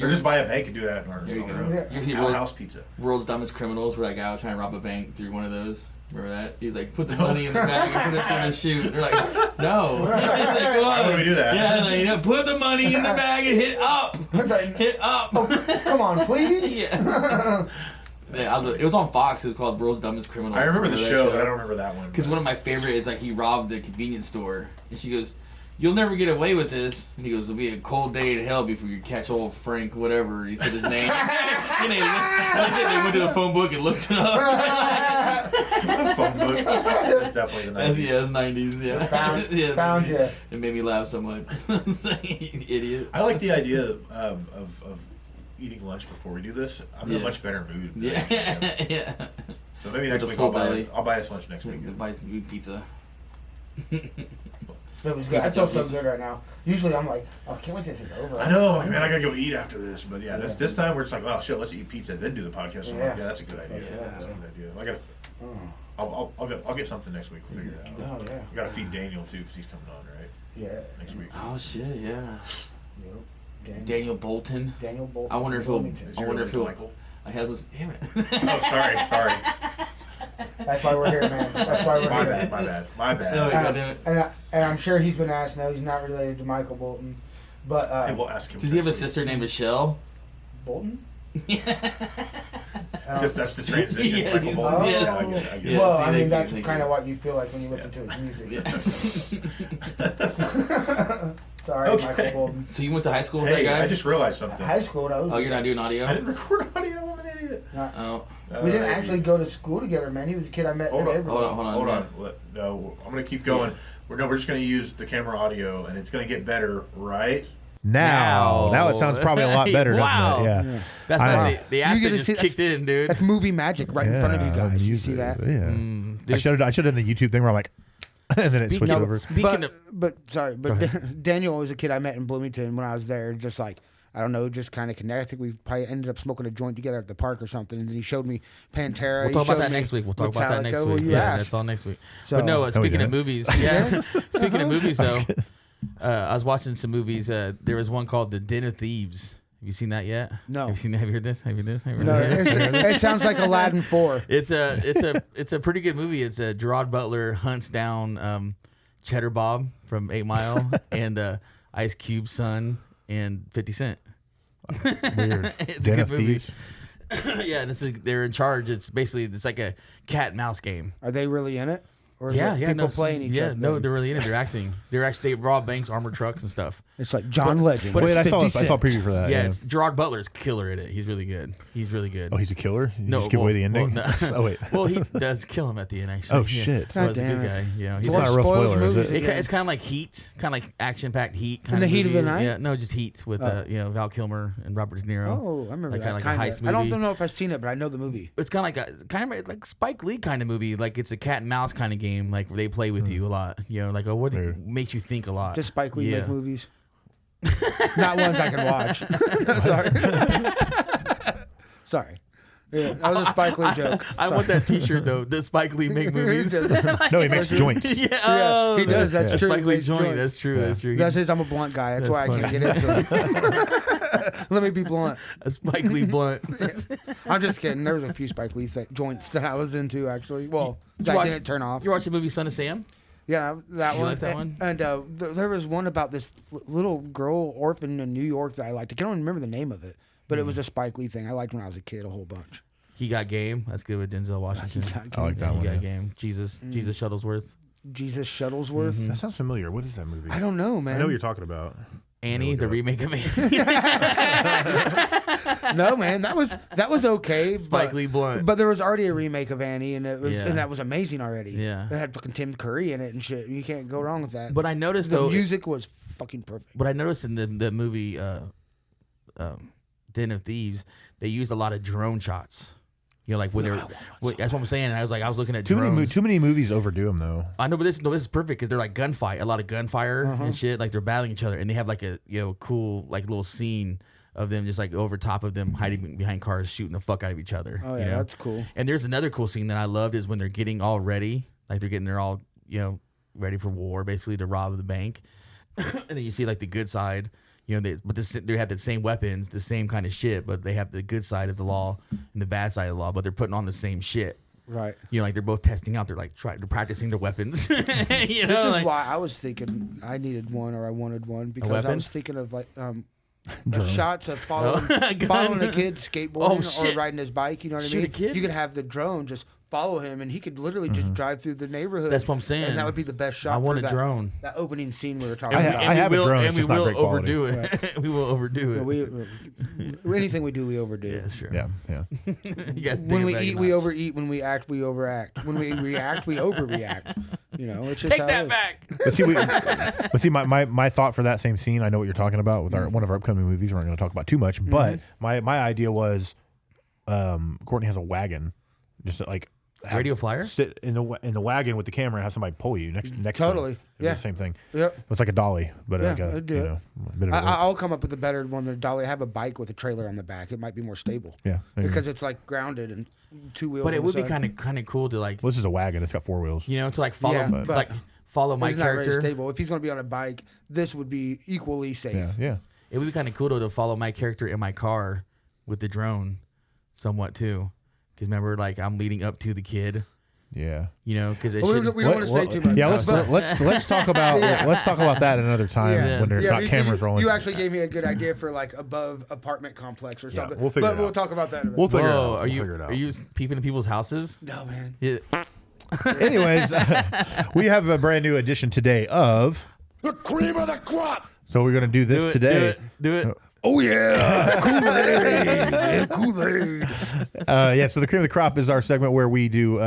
Or just buy a bank and do that. Or There you something. go. You ever see World, Outhouse Pizza. World's Dumbest Criminals, where that guy was trying to rob a bank through one of those? Remember that? He's like, put the money in the bag and put it through the chute. They're like, no. Like, Why would we do that? Yeah, like, you know, put the money in the bag and hit up. Hit up. Oh, come on, please. Yeah. Yeah, it was on Fox. It was called World's Dumbest Criminals. I remember the that show, but I don't remember that one. Because one of my favorite is like he robbed the convenience store, and she goes, "You'll never get away with this." And he goes, "It'll be a cold day in hell before you catch old Frank, whatever." And he said his name. And they went to the phone book and looked it up. Phone book. It's definitely the 90s. Yeah, it was 90s. Yeah. Found you. It made me laugh so much. Idiot. I like the idea of eating lunch before we do this. I'm in a much better mood. Yeah. Yeah. So maybe next With a week full I'll belly. buy us lunch next week. Buy some good pizza. It was good. I feel so good right now. Usually I'm like, oh, I can't wait till this is over. I know, man. I gotta go eat after this, but yeah, this time we're just like, well, shit, let's eat pizza then do the podcast. So yeah, that's a good idea. Yeah. That's a good idea. I gotta. I'll get something next week. We'll figure it out. Oh yeah. We gotta feed Daniel too because he's coming on right Yeah. next week. Oh shit, yeah. Yep. Daniel Bolton. Daniel Bolton. I wonder if he'll. Michael? I have this. Damn it. Oh, sorry. That's why we're here, man. That's why we're here. My bad. No, God damn it. And I'm sure he's been asked. No, he's not related to Michael Bolton. But We'll ask him. Does he have a sister named Michelle? Bolton? Just that's the transition. Yeah, Michael Bolton. oh. Yeah, I get it. Yeah, Well, see, I mean, thank you, that's thank kind you. of what you feel like when you listen to his music. Yeah. Sorry, Okay. Michael Bolton. So you went to high school with that Hey, guy? I just realized something. High school, that was. Oh, you're not doing audio? I didn't record audio. I'm an idiot. Oh. We didn't actually go to school together, man. He was a kid I met in the neighborhood. Hold on. No, I'm gonna keep going. We're just gonna use the camera audio, and it's gonna get better, right? Now it sounds probably a lot better. Wow. Doesn't it? Yeah. That's I not know. the You acid get to just see- kicked in, dude. That's movie magic right in front of you guys. You see that? Yeah. Dude, I should have done the YouTube thing where I'm like, and then it switched Speaking of- over. Speaking but Daniel was a kid I met in Bloomington when I was there. Just like, I don't know, just kind of connected. I think we probably ended up smoking a joint together at the park or something. And then he showed me Pantera. We'll talk about that next week. Well, you yeah, asked. that's all next week. So- But no, speaking did. of movies, yeah. Speaking of movies, though, I was watching some movies. There was one called The Den of Thieves. Have you seen that yet? No. Have you heard this? Have you heard this? No, it sounds like Aladdin 4. It's a pretty good movie. It's Gerard Butler hunts down Cheddar Bob from 8 Mile and Ice Cube's son and 50 Cent. Weird. It's Den a of good movie. Thieves. Yeah, and they're in charge. It's like a cat and mouse game. Are they really in it? Or is Yeah, it yeah, people no, playing each yeah, other? no, they're really in it. They're acting. They rob banks, armored trucks, and stuff. It's like John Legend. but Wait, I 50 saw a preview for that. Yeah, it's Gerard Butler's killer in it. He's really good. Oh, he's a killer? You No, just give away the ending? well, no. Oh, wait. Well, he does kill him at the end. Actually. Oh, Yeah. shit. Well, he's a God good damn guy. it. You know, It's he's not a real Spoils spoiler, is movies it? again. it's kind of like Heat, kind of like action-packed Heat. In the heat of the night? Yeah, no, just Heat with Val Kilmer and Robert De Niro. Oh, I remember that. Kinda like a heist I don't movie. know if I've seen it, but I know the movie. It's kind of like Spike Lee kind of movie. Like it's a cat and mouse kind of game. Like where they play with you a lot. You know, like what Weird. makes you think a lot. Does Spike Lee Yeah. make movies? Not ones I can watch. Sorry. Yeah, that was a Spike Lee joke. I want that T-shirt though. Does Spike Lee make movies? No, he makes joints. Yeah, Yeah, he does. That's a true. Spike He Lee makes joint. joints. That's true. That's true. That's his. I'm a blunt guy. That's why I can't funny. get into it. Let me be blunt. A Spike Lee blunt. I'm just kidding. There was a few Spike Lee joints that I was into actually. Well, that watch- didn't turn off. You watch the movie Son of Sam? Yeah, that You one. like that one? And there was one about this little girl orphan in New York that I liked. I can't remember the name of it, but it was a Spike Lee thing. I liked when I was a kid a whole bunch. He Got Game. That's good with Denzel Washington. I like that He one. Got yeah. Game. Jesus Shuttlesworth. Jesus Shuttlesworth. That sounds familiar. What is that movie? I don't know, man. I know what you're talking about. Annie, look the it up. remake of Annie. No, man, that was okay. Spike Lee blunt. But there was already a remake of Annie, and Yeah. and that was amazing already. Yeah. It had fucking Tim Curry in it and shit. You can't go wrong with that. But I noticed the though. music was fucking perfect. But I noticed in the movie Den of Thieves, they used a lot of drone shots. You know, like when they're. That's what I'm saying. And I was looking at Too drones. many movies overdo them though. I know, but this is perfect because they're like gunfight, a lot of gunfire and shit. Like they're battling each other, and they have like a cool like little scene of them just like over top of them hiding behind cars, shooting the fuck out of each other. Oh, you yeah, know? that's cool. And there's another cool scene that I loved is when they're getting all ready, like they're all ready for war, basically to rob the bank, and then you see like the good side. You know, they have the same weapons, the same kind of shit, but they have the good side of the law and the bad side of the law, but they're putting on the same shit. Right. You know, like they're both testing out. They're like they're practicing their weapons. You know, This is like- why I was thinking I needed one or I wanted one because I weapon? was thinking of like a shot to following gun. a kid skateboarding or shit. riding his bike. You know what I Shoot a mean? kid? You could have the drone just follow him, and he could literally just drive through the neighborhood. That's what I'm saying. And that would be the best shot. I want for a drone. That opening scene we were talking I about. have a drone, and it's we just not will great quality. overdo it. We will overdo it. Anything we do, we overdo. Yeah, that's true. Yeah. You gotta think When we about eat, your we knots. overeat. When we act, we overact. When we react, we overreact. You know, it's just Take how that it is. back. But see, my thought for that same scene, I know what you're talking about with one of our upcoming movies. We're not going to talk about too much, but my idea was, Courtney has a wagon, just to, like Radio flyer? sit in the wagon with the camera and have somebody pull you next. Totally. to them. It'd be Yeah. the same thing. Yep. It's like a dolly, but Yeah, like a, I'd do it. a bit of a work. I'll come up with a better one than Dolly. I have a bike with a trailer on the back. It might be more stable. Yeah, there you Because it's like grounded and two wheels. But it on would the be side. kind of cool to like Well, this is a wagon. It's got 4 wheels. to like follow Yeah, like but follow my It's not very character. stable. If he's going to be on a bike, this would be equally safe. Yeah. it would be kind of cool though to follow my character in my car with the drone, somewhat too. Because remember, like I'm leading up to the kid. Yeah. You know, because we don't want to say too much. Yeah, let's talk about let's talk about that another time when there's not cameras rolling. You actually gave me a good idea for like above apartment complex or something. We'll figure it out. We'll talk about that. We'll figure it out. Are you peeping in people's houses? No, man. Yeah. Anyways, we have a brand new edition today of The cream of the crop. So we're gonna do this today. Do it. Oh yeah, Kool-Aid, Kool-Aid. Yeah, so the cream of the crop is our segment where we do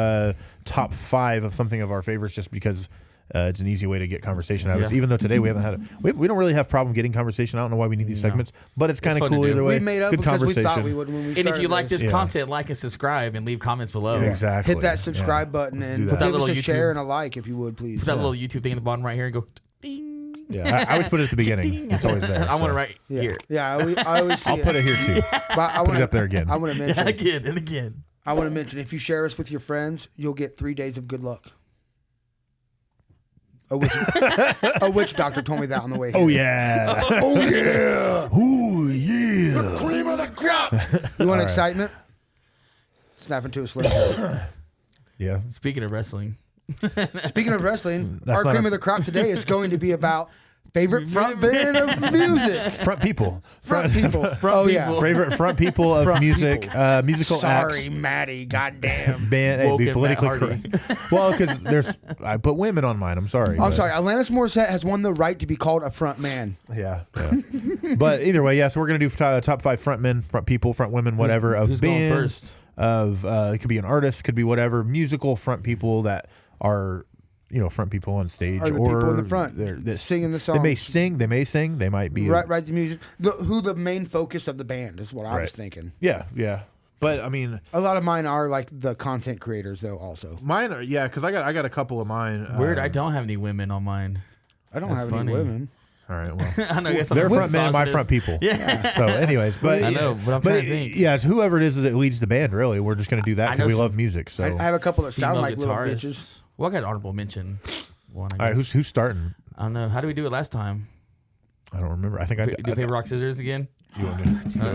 top 5 of something of our favorites, just because it's an easy way to get conversation out of us. Even though today we haven't had we don't really have problem getting conversation. I don't know why we need these segments, but it's kind of cool either way. We made up Good because conversation. we thought we would when we started. And if you like this content, like and subscribe and leave comments below. Exactly. Hit that subscribe button and Put that give us little a share and a like if you would, please. Put that little YouTube thing in the bottom right here and go ding. Yeah, I always put it at the beginning. It's always there. I want it right here. Yeah, I always see I'll put it here too. But I Put it up there again. I want to mention again and again. I want to mention if you share us with your friends, you'll get 3 days of good luck. A witch doctor told me that on the way here. Oh yeah. Oh yeah. Oh yeah. The cream of the crop. You want excitement? Snap into a slip. Yeah. Speaking of wrestling. Speaking of wrestling, That's our not cream a- of the crop today is going to be about favorite front band of music. Front people. Front people. Yeah. Favorite front people of Front music. people. Musical Sorry, acts. Maddie. Goddamn. Band. Hey, be Woken politically Matt Hardy. correct. Well, because I put women on mine. I'm sorry. I'm but- sorry. Alanis Morissette has won the right to be called a front man. Yeah. But either way, so we're gonna do top 5 front men, front people, front women, whatever of who's going bands. first? Of it could be an artist, could be whatever musical front people that are front people on stage, Are the or people in the front that singing the They may songs. sing. They may sing. They might be Write the music. Who the main focus of the band is what I was thinking. Yeah. But I mean, A lot of mine are like the content creators, though. Also, mine are because I got a couple of mine. Weird, I don't have any women on mine. I don't That's have funny. any women. All right, well, I know, I guess I'm they're a front men and my misogynist. front people. Yeah. So, anyways, but I know, but I'm trying to think. Yeah, it's whoever it is that leads the band. Really, we're just gonna do that I because know we some- love music. So, I have a couple that sound Female like little guitarists. bitches. Well, I got an honorable mention. One, I all right, guess. who's starting? I don't know. How did we do it last time? I don't remember. I think I Do paper, rock, scissors again? You want me to do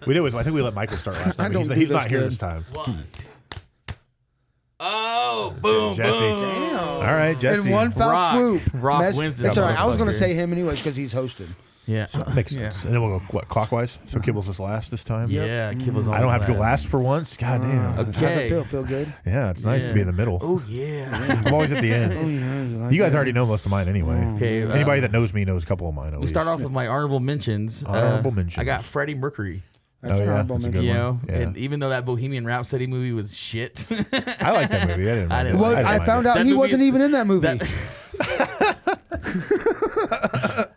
it? We did. I think we let Michael start last time. I don't do He's this not here good. this time. One. Oh, boom, Jesse. boom. All right, Jesse. In one foul Rock. swoop. Rock wins this That's all right. I was going to motherfucker. say him anyways because he's hosting. Yeah. Makes Yeah. sense. And then we'll go clockwise. So Kibbles is last this time. Yeah, Kibble's I don't have to go last for once. God damn. How's that Okay. feel? Feel good? Yeah, it's nice to be in the middle. Oh, yeah. I'm always at the end. You guys already know most of mine anyway. Okay. Anybody that knows me knows a couple of mine. At We least. start off with my honorable mentions. Honorable mentions. I got Freddie Mercury. That's Oh, an yeah, honorable that's a mention. good You one. know, Yeah. and even though that Bohemian Rhapsody movie was shit, I like that movie. I didn't. I mind didn't it. Well, like didn't I mind found it. out That he movie- wasn't even in that movie.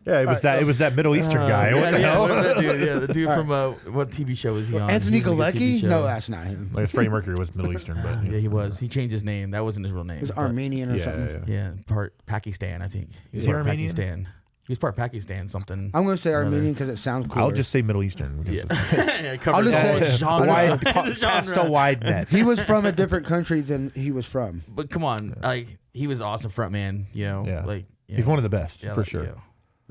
Yeah, it was that. It was that Middle Eastern guy. What the hell? what is that dude? Yeah, the dude from what TV show was he on? Anthony He was on a good TV Galecki? show. No, that's not him. Like Freddie Mercury was Middle Eastern, but Yeah, he was. He changed his name. That wasn't his real name. He was but- Armenian or yeah, something. yeah. Yeah, part Pakistan, I think. Is was he part Armenian? Pakistan. He was part Pakistan, something. I'm going to say Armenian because it sounds cooler. I'll just say Middle Eastern. Because Yeah, it covers just all say- genre. wide, Genre. cast a wide net. He was from a different country than he was from. But come on, like he was awesome frontman. You know, Yeah. like you He's know, one of the best yeah, for like, sure. you know.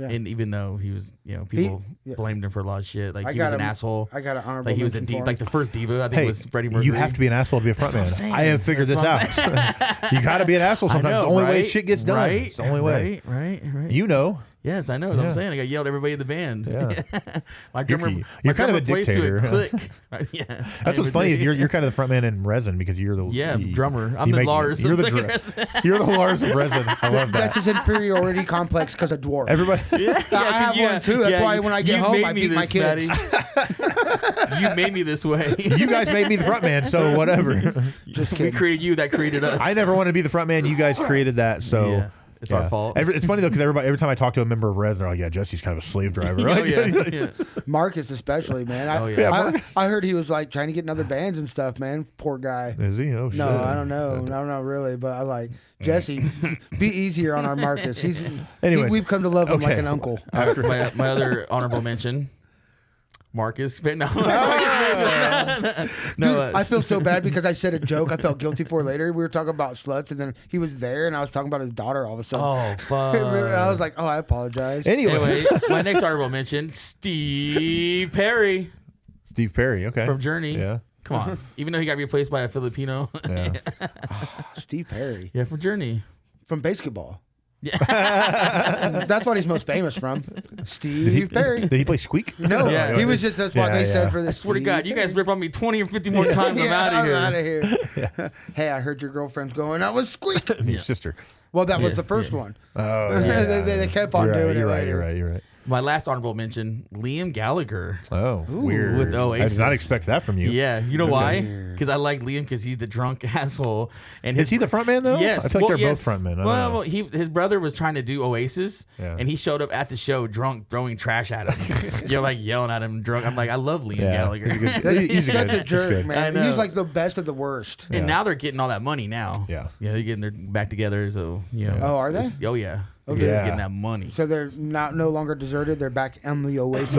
Yeah. And even though he was, people yeah. blamed him for a lot of shit. Like I he got was an him- asshole. I got an honorable Like he was a mention diva. for him. Like the first diva, I think Hey, was Freddie Mercury. you have to be an asshole to be a That's what I'm frontman. saying. I have figured this That's out. You got to be an asshole I sometimes. know, It's the only way right? shit gets done. Right? It's the only way. Right. You know. Yes, I know. What Yeah. I'm saying. I got yelled at everybody in the band. Yeah. My drummer, You're my kind of a drummer plays to dictator. click. Yeah. That's what's funny is you're kind of the frontman in Resin because you're the drummer. I'm the Lars. You're the Fucking you're the Lars of Resin. I love That's that. his inferiority complex because of dwarf. Everybody. I have one too. That's why when I get home, I beat my kids. You made me this way. You guys made me the frontman, so whatever. Just We kidding. created you. That created us. I never wanted to be the frontman. You guys created that, so. Yeah. It's our fault. It's funny though because every time I talk to a member of Res, they're like, "Yeah, Jesse's kind of a slave driver." Oh, Like, yeah. Marcus especially, man. Oh, yeah. Marcus. I heard he was like trying to get in other bands and stuff, man. Poor guy. Is he? Oh shit. No, I don't know. I don't know really, but I like Jesse. Be easier on our Marcus. Anyways, we've come to love him like okay. an uncle. my other honorable mention, Marcus. No, Dude, I feel so bad because I said a joke I felt guilty for later. We were talking about sluts, and then he was there, and I was talking about his daughter all of a sudden. Oh, fuck. And I was like, oh, I apologize. Anyway, my next honorable mention, Steve Perry. Steve Perry, okay. From Journey. Yeah. Come on. Even though he got replaced by a Filipino. Yeah. Steve Perry. Yeah, from Journey. From basketball. Yeah. That's what he's most famous from. Steve Perry. Did he play Squeak? No, Yeah. he was just, that's what they said for this. I swear to God, you guys rip on me 20 or 50 more times, I'm out of here. I'm out of here. Hey, I heard your girlfriend's going out with Squeak. Your sister. Well, that was the first one. Oh, yeah. they kept on doing it later. You're right. My last honorable mention, Liam Gallagher. Oh, weird. With Oasis. I did not expect that from you. Yeah, you know why? Because I like Liam because he's the drunk asshole. And Is he the front man though? Yes. I feel like they're both front men. Well, his brother was trying to do Oasis, Yeah. and he showed up at the show drunk, throwing trash at him. You're like yelling at him drunk. I'm like, I love Liam Gallagher. He's such a jerk, man. I know. He's like the best of the worst. And now they're getting all that money now. Yeah. Yeah, they're getting their back together. So, Oh, are they? Oh, yeah. Okay. They're Yeah. getting that money. So they're no longer deserted. They're back on the Oasis.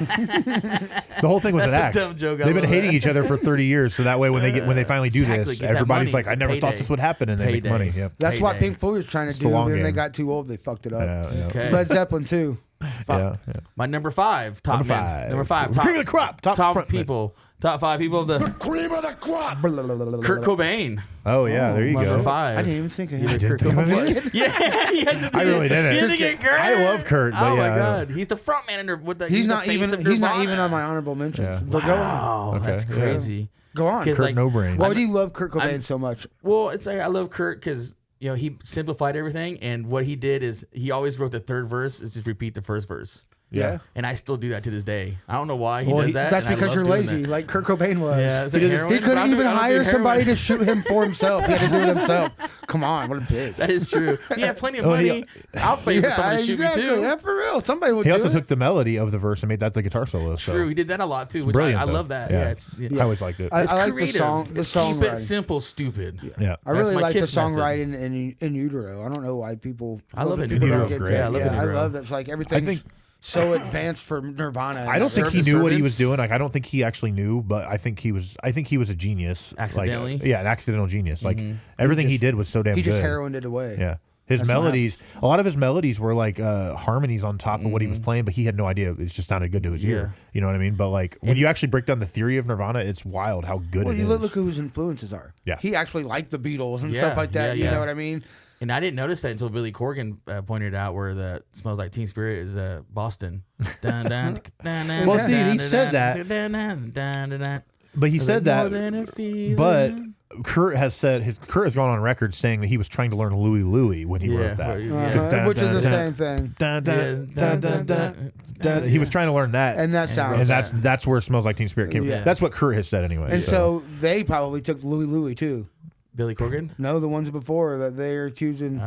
The whole thing was an act. dumb joke. I They've been love hating that. each other for 30 years, so that way when they finally do Exactly, this, get that everybody's money. like, I never thought Payday. this would happen, and they make Payday. money. Yep. That's what Payday. Pink Floyd was trying to the do, long and then they game. got too old. They fucked it up. Yeah. Okay. Led Zeppelin too. Yeah. My number 5 top Number men. five. Number 5 top, Cream of the crop. Top front men. people. Top 5 people of the Cream of the crop. Kurt Cobain. Oh yeah, there you Number go. 5. I didn't even think of him. I didn't think of him. Yeah, he has to I really didn't. He has to get Kurt. I love Kurt, but Oh yeah, my God, he's the front man with the. He's the not face even. of He's not Nirvana. even on my honorable mentions. Yeah. But go on. Wow, Okay, that's yeah. crazy. Go on. 'Cause, Kurt like, no brain. Why do you love Kurt Cobain so much? Well, it's like I love Kurt because he simplified everything, and what he did is he always wrote the third verse is just repeat the first verse. Yeah. And I still do that to this day. I don't know why he Well, does that. That's and I because love you're doing lazy, that. like Kurt Cobain was. Yeah, is it he heroin? But I couldn't don't even do hire somebody heroin. to shoot him for himself. He had to do it himself. Come on, what a bitch. That is true. He had plenty of Oh, money. I'll pay for someone to shoot exactly. me too. Yeah, for real. Somebody would He do also it. took the melody of the verse and made that the guitar solo. So. True, he did that a lot too, which Brilliant. I though. love that. Yeah. Yeah, it's I always liked it. I it's like the creative. song. The It's keep it songwriting. simple, stupid. Yeah. I That's really my like the Kiss method. songwriting in utero. I don't know why people. I love In people don't Utero's get great. that. Yeah, I love In I Utero. love that. It's like everything's so advanced for Nirvana. I don't think he Servant knew what he was servants. doing. Like I don't think he actually knew, but I think he was a genius. Accidentally? Like, yeah, an accidental genius. Like everything he did was so damn he good. just heroined it away. Yeah. His That's what melodies, a lot of his melodies were like harmonies on top of what he was playing, but he had no idea. It just sounded good to his ear. You know what I mean? But like when you actually break down the theory of Nirvana, it's wild how good Well, it you is. look who his influences are. Yeah. He actually liked the Beatles and Yeah, stuff like that. yeah, You yeah. know what I mean? And I didn't notice that until Billy Corgan pointed out where the Smells Like Teen Spirit is Boston. Well, see, he said that. But he said that. But Kurt has gone on record saying that he was trying to learn Louie Louie when he wrote that. Which is the same thing. He was trying to learn that, And that sounds. and that's where Smells Like Teen Spirit came from. Yeah. That's what Kurt has said anyway. And so they probably took Louie Louie too. Billy Corgan? No, the ones before that they are accusing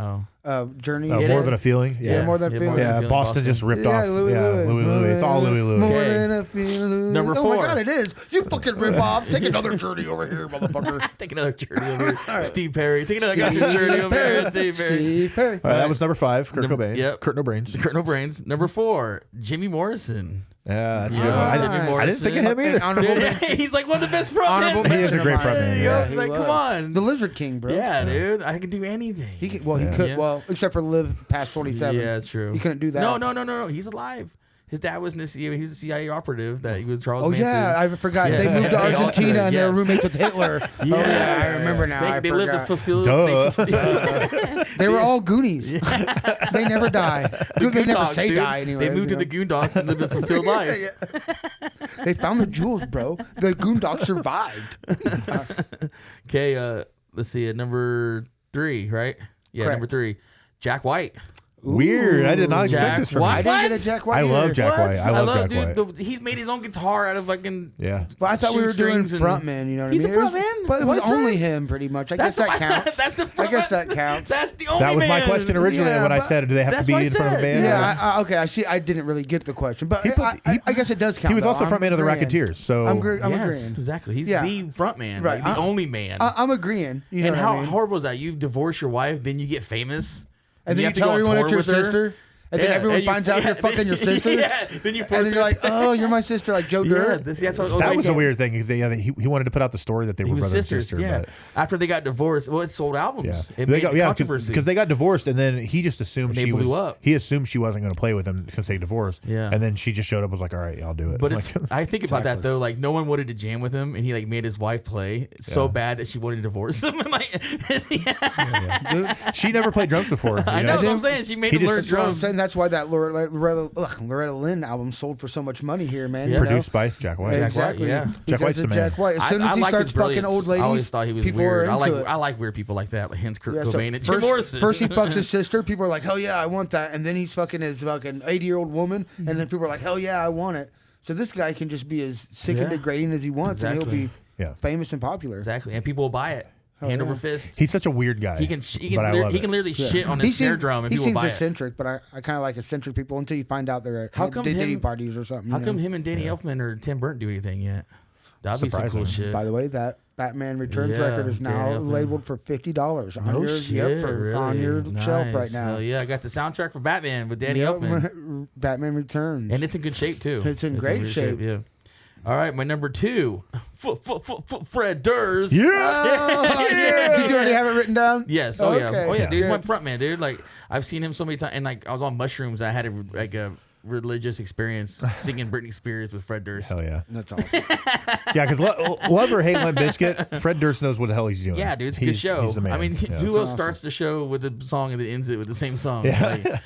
Journey. More Than a Feeling. Yeah, More Than a Feeling. Yeah, Boston just ripped off. Louie Louie. Louie Louie. It's all Louie Louie. More Okay. than a feeling. Number Oh my 4. God, it is. You fucking rip off. Take another journey over here, motherfucker. Take another journey over here. Steve Perry. Take another journey over here. Steve Perry. Steve Perry. All right, that was number 5, Kurt Cobain. Yep. Kurt No Brains. Kurt No Brains. Number 4, Jimmy Morrison. Yeah, that's a Yeah, good one. Jimmy I Morrison. didn't think of him either. Honorable Dude, mention. he's like one of the best front Honorable men. He is a mention great of mine. frontman, Yeah, yeah. like, he come was. on. The Lizard King, bro. Yeah, dude. I can do anything. He could, well, he could. Yeah. Well, except for live past 47. Yeah, that's true. He couldn't do that. No. He's alive. His dad was in this. He was a CIA operative. That he was Charles Oh Manson. yeah, I forgot. Yeah. They moved to They Argentina alternate, and they were yes. roommates with Hitler. Oh yeah, I remember now. They lived a fulfilled. Duh. They were all Goonies. They never die. They never Goondocks, say dude. die anyway. They moved to the Goondocks and lived a fulfilled life. They found the jewels, bro. The Goondocks survived. Okay, let's see. At number 3, right? Yeah, Correct. number 3, Jack White. Weird. I did not expect Jack this from White. you. I didn't get a Jack White. I love either. Jack White. I love Jack dude, White. he's made his own guitar out of fucking. Yeah. But I thought we were doing shoestrings and- frontman. You know what He's I a mean? frontman. But it was White only Stripes. him, pretty much. I guess that counts. That's the I guess frontman. that counts. That's the only That was my man. question originally Yeah, when I but said, do they have to that's be what I in front of a said. band? Yeah, okay. I see. I didn't really get the question, but I guess it does count. He was though. also I'm frontman of the agreeing. Racketeers. So I'm Yes, agreeing. exactly. He's Yeah. the front man, Right. like the only man. I'm agreeing. You know and what how I mean? horrible is that? You divorce your wife, then you get famous, And then you have to tell go on everyone tour it's your with her? sister. And then everyone finds out you're fucking your sister. Yeah, then you and then you're like, oh, you're my sister, like Joe Dirt. That was a weird thing because he wanted to put out the story that they were brother and sister. Yeah. But after they got divorced, well, it sold albums. Yeah, It made controversy. because they got divorced, and then he just assumed They blew up. He assumed she wasn't going to play with him since they divorced. Yeah. and then she just showed up, and was like, all right, I'll do it. But Like, I think about that though. Like no one wanted to jam with him, and he like made his wife play so bad that she wanted to divorce him. Like, Dude, she never played drums before. I know what I'm saying. She made him learn drums. and that's why that Loretta Lynn album sold for so much money here, man. Yeah. you know? Produced by Jack White. Exactly. yeah. Jack White's the man. Jack White. As soon as he like starts his fucking brilliance. old ladies, I always thought he was people weird. are into it. I like weird people like that, like hence Kurt Yeah, so Cobain and Jim Morrison. First he fucks his sister. People are like, hell yeah, I want that. And then he's fucking his fucking 80-year-old woman. And then people are like, hell yeah, I want it. So this guy can just be as sick and degrading as he wants, and he'll be famous and popular. Exactly, and people will buy it. Hand over fist. He's such a weird guy. He can literally shit on his snare drum and he people will buy seems eccentric, but I kind of like eccentric people until you find out they're at Diddy parties or something. How come him and Danny Elfman or Tim Burton do anything yet? That'd be some cool shit. By the way, that Batman Returns record is now labeled for $50 on your shelf right now. Hell yeah, I got the soundtrack for Batman with Danny Elfman. Batman Returns, and it's in good shape too. It's in great shape. Yeah. All right, my number 2, Fred Durst. Yeah. Did you already have it written down? Yes. Oh yeah, dude. He's my front man, dude. Like I've seen him so many times, and like I was on mushrooms. I had a religious experience singing Britney Spears with Fred Durst. Hell yeah. That's awesome. Yeah, because love or hate Limp Bizkit, Fred Durst knows what the hell he's doing. Yeah, dude, it's a good show. He's the man. I mean, who else starts the show with a song and ends it with the same song? Yeah.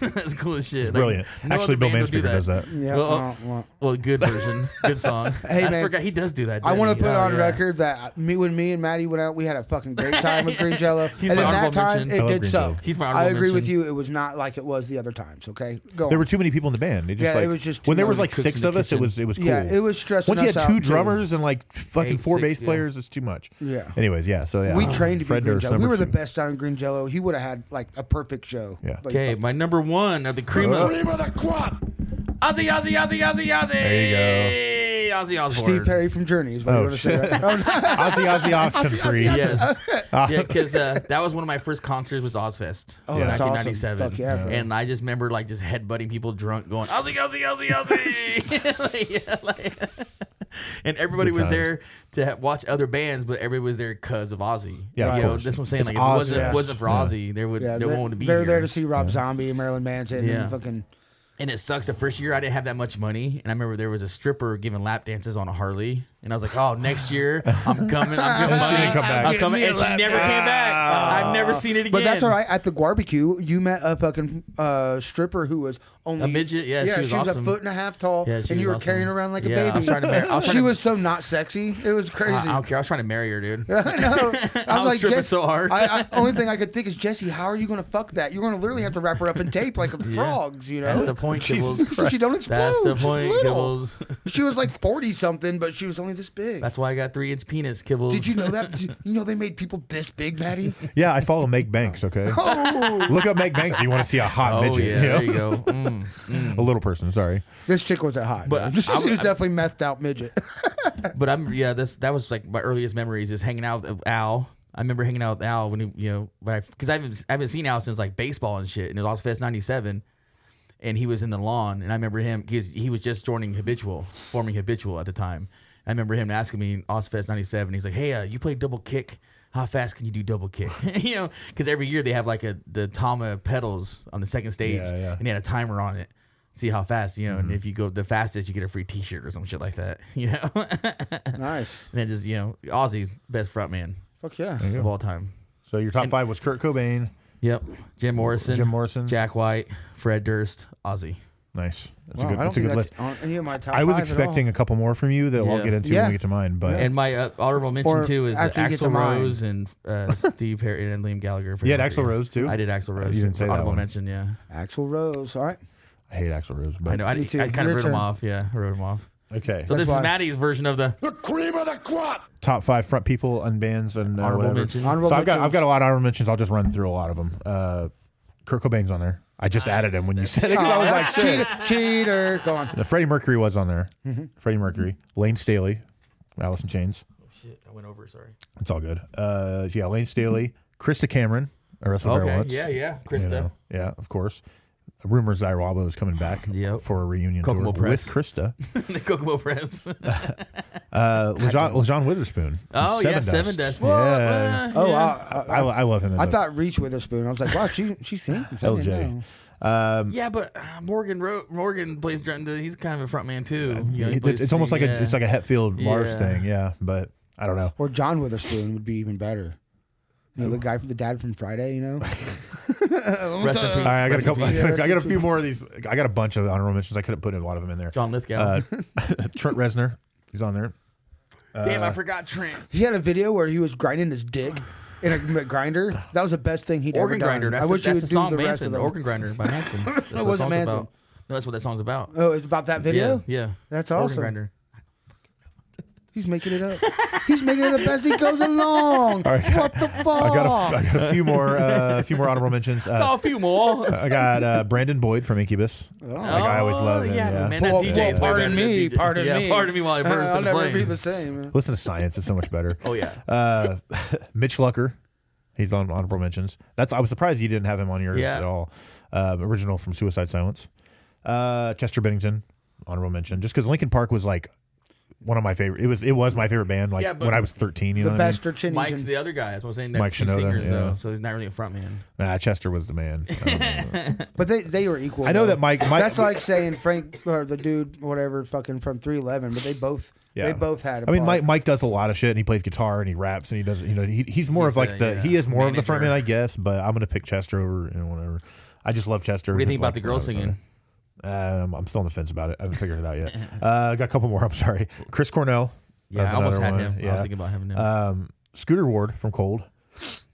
That's cool as shit. It's brilliant. Actually, Bill Manspeaker does that. Yeah. Well, good version. Good song. Hey, I man, forgot he does do that. I want to put on record that when me and Maddie went out, we had a fucking great time with Green Jello. And then that time, it did suck. He's my I honorable agree with mention. you. It was not like it was the other times, okay? Go on. There were too many people in the band. It was just when too there was many like 6 of us, it was cool. Yeah, it was stressing Once you us had out, 2 too. drummers and like fucking 4 bass 6, players, it's too much. Yeah. Anyways, so yeah. We trained to be Fred Green Durst, Jello. We number were the 2. best on Green Jello. He would have had like a perfect show. Yeah. But Okay, my number 1 of the cream of the crop. Ozzy. There you go. Ozzy Osbourne. Steve Perry from Journey is what you want to say, right? Oh, no. Ozzy Oxenfree. Yes. Yeah, because that was one of my first concerts was Ozfest in that's 1997. awesome. Fuck yeah, bro. And I just remember like just headbutting people drunk going, Ozzy. And everybody was there to watch other bands, but everybody was there because of Ozzy. Yeah, you of know, course. that's what I'm saying. It's Like, if it Ozzy. wasn't for Ozzy, there would no one would be They're here. there to see Rob Zombie and Marilyn Manson and fucking. And it sucks. The first year I didn't have that much money, and I remember there was a stripper giving lap dances on a Harley, and I was like, "Oh, next year I'm coming. I'm getting And she money. didn't come back. I'm coming." And she never came back. I've never seen it again. But that's all right. At the barbecue, you met a fucking stripper who was only A midget? Yeah, she was a awesome. 1.5 tall, Yeah, she and you was were awesome. carrying her around like a Yeah, I baby. was trying to marry- I was trying she to- was so not sexy. It was crazy. I don't care. I was trying to marry her, dude. I know. I was tripping so hard. Only thing I could think is, Jesse, how are you going to fuck that? You're going to literally have to wrap her up in tape like frogs, you know? That's the point, Kibbles. So she don't explode. That's the She's point, little. Kibbles. She was like 40 something, but she was only this big. That's why I got 3-inch penis, Kibbles. Did you know that? You know they made people this big, Maddie? Yeah, I follow Meg Banks, okay? Look up Meg Banks if you want to see a hot midget. yeah, you know? there you go. A little person, sorry. This chick wasn't hot. But She was definitely methed out midget. But that was like my earliest memories is hanging out with Al. I remember hanging out with Al when because I haven't seen Al since like baseball and shit, and it was Ozfest '97, and he was in the lawn, and I remember him because he was just forming Habitual at the time. I remember him asking me Ozfest '97. He's like, "Hey, you play double kick? How fast can you do double kick?" You know, because every year they have like the Tama pedals on the second stage, and he had a timer on it. See how fast, you know, and if you go the fastest, you get a free T-shirt or some shit like that, you know. Nice. And then just Ozzy's best front man Fuck yeah. of all time. So your top 5 was Kurt Cobain. Yep, Jim Morrison, Jack White, Fred Durst, Ozzy. Nice. That's Wow, I don't a think good that's list. on any of my top I was 5 at all. expecting a couple more from you that I'll get into when we get to mine. But And my honorable mention Or too is after you get to Axl mine. Rose and Steve Perry and Liam Gallagher. You had Axl Rose, too? I did Axl Rose. You didn't say that honorable one. mention, yeah. Axl Rose. All right. I hate Axl Rose. But I know. I Me too. kind of Your wrote him turn. off. Yeah, I wrote him off. Okay. So this why- is Maddie's version of the Cream of the crop. Top 5 front people and bands and honorable whatever. mention. Honorable So I've got mentions. a lot of honorable mentions. I'll just run through a lot of them. Kurt Cobain's on there. I just added him when you said it. 'Cause I was like, shit. Cheater. Go on. Freddie Mercury was on there. Mm-hmm. Freddie Mercury. Lane Staley. Alice in Chains. Oh shit! I went over. Sorry. It's all good. Lane Staley. Krista Cameron. Arrested Okay. Developments. Yeah. You Krista. know, yeah, of course. rumors that Irabo is coming back for a reunion Kokomo tour Press. with Krista. The Kokomo Press. LeJean Witherspoon. Oh, Seven Dust. Yeah. I love him. I thought Reach Witherspoon. I was like, wow, she sings. LJ. Yeah, but Morgan plays drum. He's kind of a front man too. It's almost like it's like a Hetfield Mars thing. Yeah, but I don't know. Or John Witherspoon would be even better. You know, the guy from the dad from Friday, you know. Rest in peace. Right, I got a couple. I got a few more of these. I got a bunch of honorable mentions. I could have put a lot of them in there. John Lithgow. Trent Reznor, he's on there. Damn, I forgot Trent. He had a video where he was grinding his dick in a grinder. That was the best thing he'd Organ ever done. Grinder. I wish you That's would the do song the rest of Manson. them. Organ Grinder by Manson. That's what wasn't the song's Manson. about. No, that's what that song's about. Oh, it's about that video? Yeah. That's Organ awesome. Grinder. He's making it up. He's making it up as he goes along. Right, what the fuck? I got a few more honorable mentions. A few more. I got Brandon Boyd from Incubus. Oh. Like I always love him. Yeah, man, Well, that DJ is pardon me, pardon me. Yeah, pardon me while I burst I'll into never be flames. the same. Man. Listen to Science; it's so much better. Oh yeah. Mitch Lucker, he's on honorable mentions. I was surprised you didn't have him on yours at all. Original from Suicide Silence. Chester Bennington, honorable mention, just because Linkin Park was like one of my favorite. It was my favorite band. Like when I was 13. You know, the what I best mean? Chinny. Mike's the other guy. That's what I'm saying. That's Mike two Shinoda, singers, yeah. though, so he's not really a front man. Nah, Chester was the man. But they were equal. I know though. that Mike. That's like saying Frank or the dude, whatever, fucking from 311. But they both had. I mean, Mike does a lot of shit, and he plays guitar, and he raps, and he does. You know, he's more of like he is more of the front man, I guess. But I'm gonna pick Chester over whatever. I just love Chester. What do you think about the girl singing? I'm still on the fence about it. I haven't figured it out yet. I got a couple more. I'm sorry. Chris Cornell. Yeah, I almost had him. Yeah. I was thinking about having him. Scooter Ward from Cold.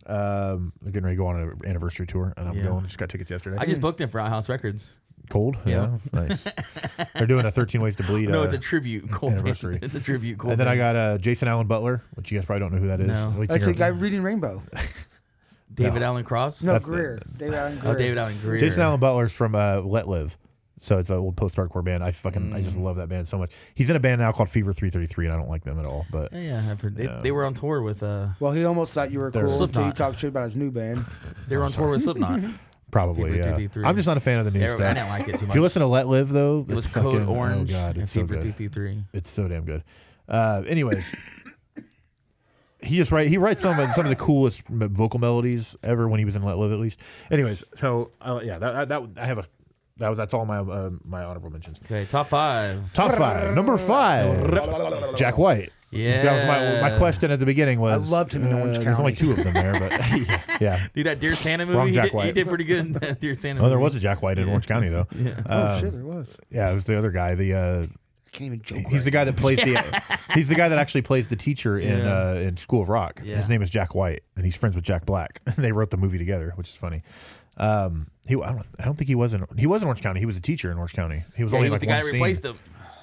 Getting ready to go on an anniversary tour, and I'm going. Just got tickets yesterday. I just booked him for Outhouse Records. Cold. Yeah. Nice. They're doing a 13 Ways to Bleed. No, it's a tribute. Cold anniversary. It's a tribute. Cold And then I got Jason Allen Butler, which you guys probably don't know who that is. No. Lead That's singer the guy reading Rainbow. David Allen Cross. No, That's Greer. David Allen Greer. Oh, David Allen Greer. Jason Allen Butler's from Let Live. So it's an old post-hardcore band. I just love that band so much. He's in a band now called Fever 333, and I don't like them at all. But Yeah, I've heard. They were on tour with. Well, he almost thought you were cool until you Slipknot. talked shit about his new band. They were on tour with Slipknot. probably, Fever yeah. 233. I'm just not a fan of the new Yeah, stuff. I didn't like it too much. If you listen to Let Live, though, It was it's Code fucking, Orange oh God, and it's so Fever good. 233. It's so damn good. Anyways, he writes some of the coolest vocal melodies ever when he was in Let Live, at least. Anyways, so that's all my my honorable mentions. Okay, top 5. Top 5, number 5, Jack White. Yeah, That was my question at the beginning was. I loved him in Orange There's only County. 2 of them there, but yeah. Dude, that Dear Santa Wrong movie, Jack he White. did pretty good in that Dear Santa Oh, movie. there was a Jack White in Orange County though. Oh shit, there was. Yeah, it was the other guy. I can't even joke. He's the guy that plays he's the guy that actually plays the teacher in School of Rock. Yeah. His name is Jack White, and he's friends with Jack Black. They wrote the movie together, which is funny. I don't think he was in Orange County. He was a teacher in Orange County. He was only he was like the guy one that scene. replaced him.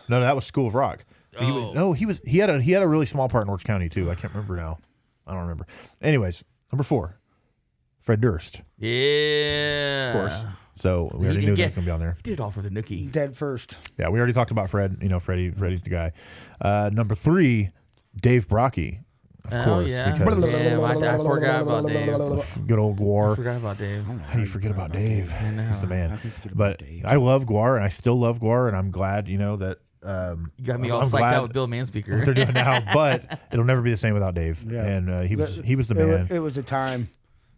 No, that was School of Rock. Oh. He had a really small part in Orange County too. I can't remember now. I don't remember. Anyways, number 4, Fred Durst, Yeah. of course. So we already knew that was gonna be on there. He did it all for the nookie. Dead first. Yeah, we already talked about Fred. You know, Freddie's the guy. Number 3, Dave Brocky, of course. Yeah. Because Yeah, I forgot about Dave. good old I Guar. forgot about Dave. How do you forget about Dave? I know. He's the man. How can you forget But about Dave? I love Guar, and I still love Guar, and I'm glad, that. You got me all I'm psyched glad out with Bill what Manspeaker. they're doing now, but it'll never be the same without Dave. Yeah. And he was the man. It was a time.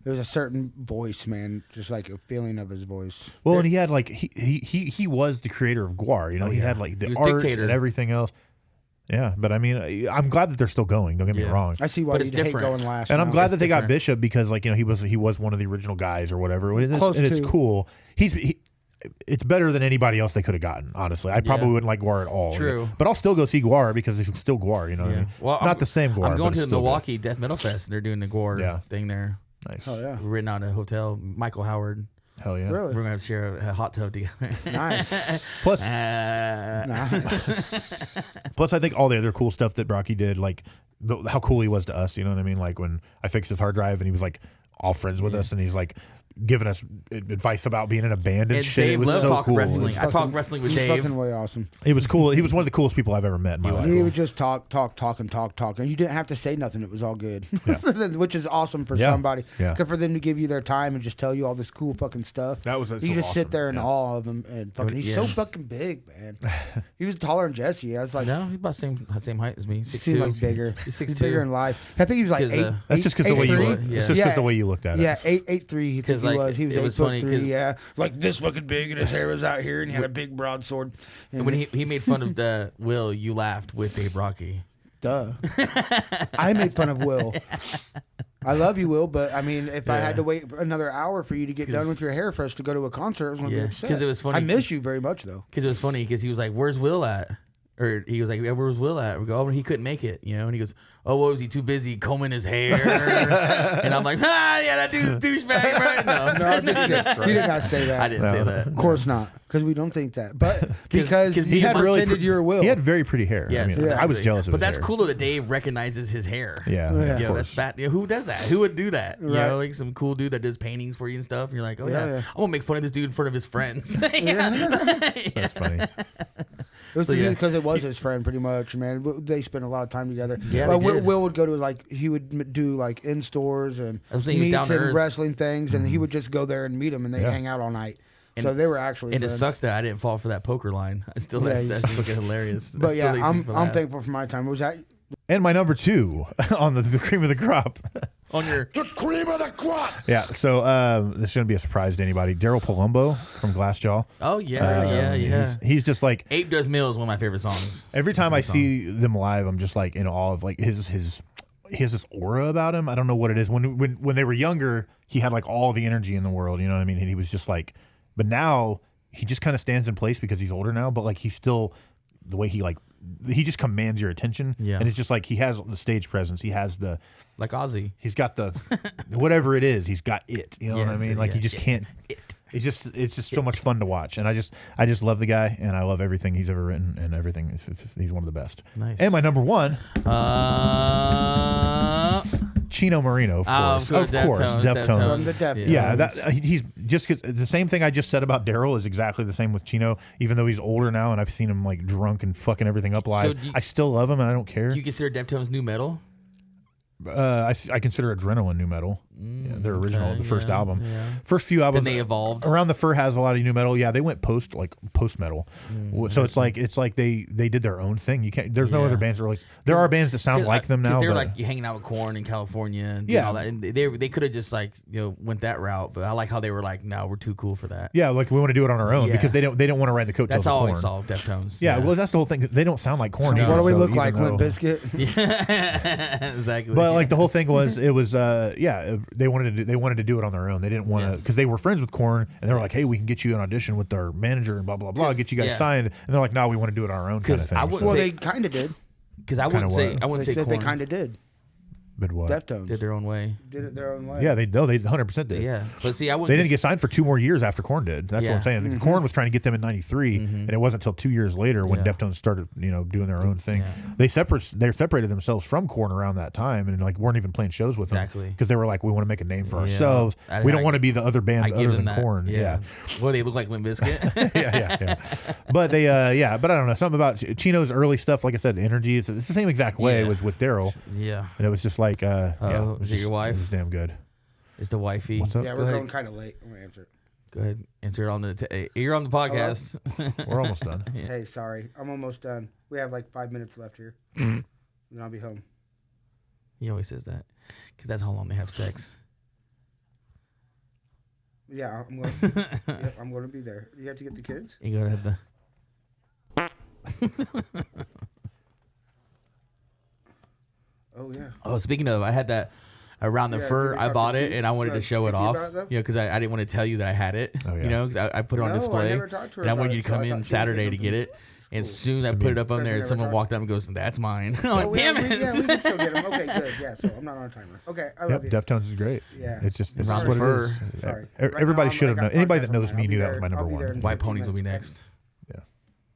There was a certain voice, man, just like a feeling of his voice. Well, and he had like he was the creator of Guar. He had like the He was art dictator. and everything else. Yeah, but I mean, I'm glad that they're still going. Don't get me Yeah. wrong. I see why But you it's hate different. going last. And I'm now. glad It's that they got different. Bishop because like he was one of the original guys or whatever. And Close it's to. cool. It's better than anybody else they could have gotten. Honestly, I probably wouldn't like Guar at all. True. But I'll still go see Guar because it's still Guar. You know what I mean? Well, Not the same Guar. I'm going but to it's the still good. Milwaukee Death Metal Fest. And they're doing the Gore thing there. Nice. Oh yeah. We're renting out a hotel. Michael Howard. Hell yeah. Really? We're gonna have to share a hot tub together. Nice. Plus, Nah. plus, I think all the other cool stuff that Brocky did, like how cool he was to us. You know what I mean? Like when I fixed his hard drive and he was like all friends with us, and he's like, giving us advice about being in a band and shit. Dave it was loved so talk cool. wrestling. I talked wrestling with He's Dave. fucking way awesome. It was cool. He was one of the coolest people I've ever met in my life. He would just talk, and you didn't have to say nothing. It was all good, which is awesome for somebody. Yeah. For them to give you their time and just tell you all this cool fucking stuff. That was you so just sit awesome. there in awe of him and fucking. He's so fucking big, man. He was taller than Jesse. I was like, no, he's about the same height as me. 6'2". seemed like bigger. He's He's 6'2". bigger in life. I think he was like eight. That's just because the way you 8'3". look. It's just because the way you looked at it. Yeah, 8'3". He think he was. He was it 8 was foot funny 3. Yeah, like this fucking big, and his hair was out here, and he had a big broadsword. And when he made fun of Will, you laughed with Dave Rocky. Duh. I made fun of Will. I love you, Will, but I mean, if I had to wait another hour for you to get done with your hair for us to go to a concert, I was going to be upset. Because it was funny. I miss you very much, though. Because it was funny because he was like, "Where's Will at?" Or he was like, "Yeah, where's Will at?" We go, "Oh, he couldn't make it," you know. And he goes, "Oh, what was he too busy combing his hair?" And I'm like, yeah, that dude's douchebag, right? No, I just kidding. You did not say that. I didn't say that. Of course not, because we don't think that. But because he he had pretended you were Will. He had very pretty hair. Yes, I mean, I was jealous of But his that's hair. cool that Dave recognizes his hair. Yeah, You of know, course. that's fat. You know, who does that? Who would do that? You Right. know, like some cool dude that does paintings for you and stuff. And you're like, oh Yeah, yeah, yeah. I'm gonna make fun of this dude in front of his friends. That's funny. It was So, yeah. because it was his friend, pretty much, man. They spent a lot of time together. Yeah, Well, they Will, did. Will would go to he would do like in stores and I was saying he was meets down to and earth. wrestling things, and he would just go there and meet him, and they'd Yeah. hang out all night. So they were actually And it friends. sucks that I didn't fall for that poker line. I still Yeah, that's fucking hilarious. But I still yeah, hate you I'm for that. thankful for my time. Was that And my number 2 on the cream of the crop. on your. The cream of the crop. Yeah, so this shouldn't be a surprise to anybody. Daryl Palumbo from Glassjaw. Oh yeah. He's just like Ape Does Meal is one of my favorite songs. every time I see them live, I'm just like in awe of like his he has this aura about him. I don't know what it is. When they were younger, he had like all the energy in the world. You know what I mean? And he was just like, but now he just kind of stands in place because he's older now. But like he's still the way he just commands your attention. Yeah. And it's just like he has the stage presence. He has the. Like Ozzy. He's got the whatever it is. He's got it. You know what I Yes, mean? Like yeah, you just it. can't. It's just so much fun to watch, and I just love the guy, and I love everything he's ever written, and everything. It's just, he's one of the best. Nice. And my number 1, Chino Marino, of course, Deftones. From the Deftones. Yeah, that he's just 'cause the same thing I just said about Daryl is exactly the same with Chino. Even though he's older now, and I've seen him like drunk and fucking everything up live, do you- I still love him, and I don't care. Do you consider Deftones new metal? I consider Adrenaline new metal. Yeah, their original, okay, the first yeah, album. yeah. First few albums. Then they evolved. Around the Fur has a lot of new metal. Yeah, they went post metal. So it's like they did their own thing. You can't. There's no Yeah. other bands that release. There are bands that sound like them now. They're but, like you hanging out with Korn in California and doing Yeah. all that. And they could have just like went that route. But I like how they were like, no, we're too cool for that. yeah, like we want to do it on our own Yeah. because they don't want to ride the coattails That's of how I Korn. always saw Deftones. Yeah, well, that's the whole thing. They don't sound like Korn. What either, do we so look even like, Limp though- Bizkit? yeah, exactly. But like the whole thing was, they wanted to do it on their own. They didn't want to because they were friends with Korn, and they were like, "Hey, we can get you an audition with our manager and blah blah blah, get you guys signed." And they're like, "No, we want to do it on our own." Kind of thing. I wouldn't So- Well, say- they kind of did. because I wouldn't Kinda say what? I wouldn't They say said they Korn kind of did. but what? Deftones did their own way. did it their own way. Yeah, they 100% did. Yeah, but see, I wouldn't. They didn't get signed for 2 more years after Korn did. That's what Yeah. I'm saying. Korn was trying to get them in '93, and it wasn't until 2 years later when Yeah. Deftones started, doing their own thing. Yeah. They separated themselves from Korn around that time, and like weren't even playing shows with Exactly. them because they were like, we want to make a name for Yeah. ourselves. We don't want to be the other band I give other them than that. Korn. Yeah. Well, they look like Limp Bizkit. yeah. But they, but I don't know. Something about Chino's early stuff, like I said, the energy. It's the same exact way Yeah. with Daryl, yeah, and it was just like, Oh, it was is it your wife? It was damn good. it's the wifey. What's up? Yeah, Go we're ahead. going kind of late. I'm gonna answer it. Go ahead, answer it on the. You're on the podcast. We're almost done. Hey, sorry, I'm almost done. We have like 5 minutes left here, and I'll be home. He always says that because that's how long they have sex. Yeah, I'm going. Yep, I'm going to be there. You have to get the kids. You gotta have the. Oh yeah. Oh, speaking of, I had that around the Yeah, fur. did we I talk bought to it Tiki- and I wanted to show it Tiki off. about it, though? Because I didn't want to tell you that I had it. Oh, yeah. 'Cause I put it on No, I display. never talked to her And I about wanted you it, to so I come thought in she was Saturday gonna to get be- it. And as soon as I put it up on Because we there, never someone talked. walked up and goes, "That's mine." I'm Oh, like, "Damn it!" we can still get them. Okay, good. Yeah, so I'm not on a timer. Okay, I love Yep, you. Deftones is great. Yeah. It's just it's Around just the what fur. it is. Sorry. Everybody Right now, should have I'm known. like, Anybody podcast that knows online. me I'll be knew that there- was my number I'll be there one. in White 15 ponies will be minutes. next. Yeah,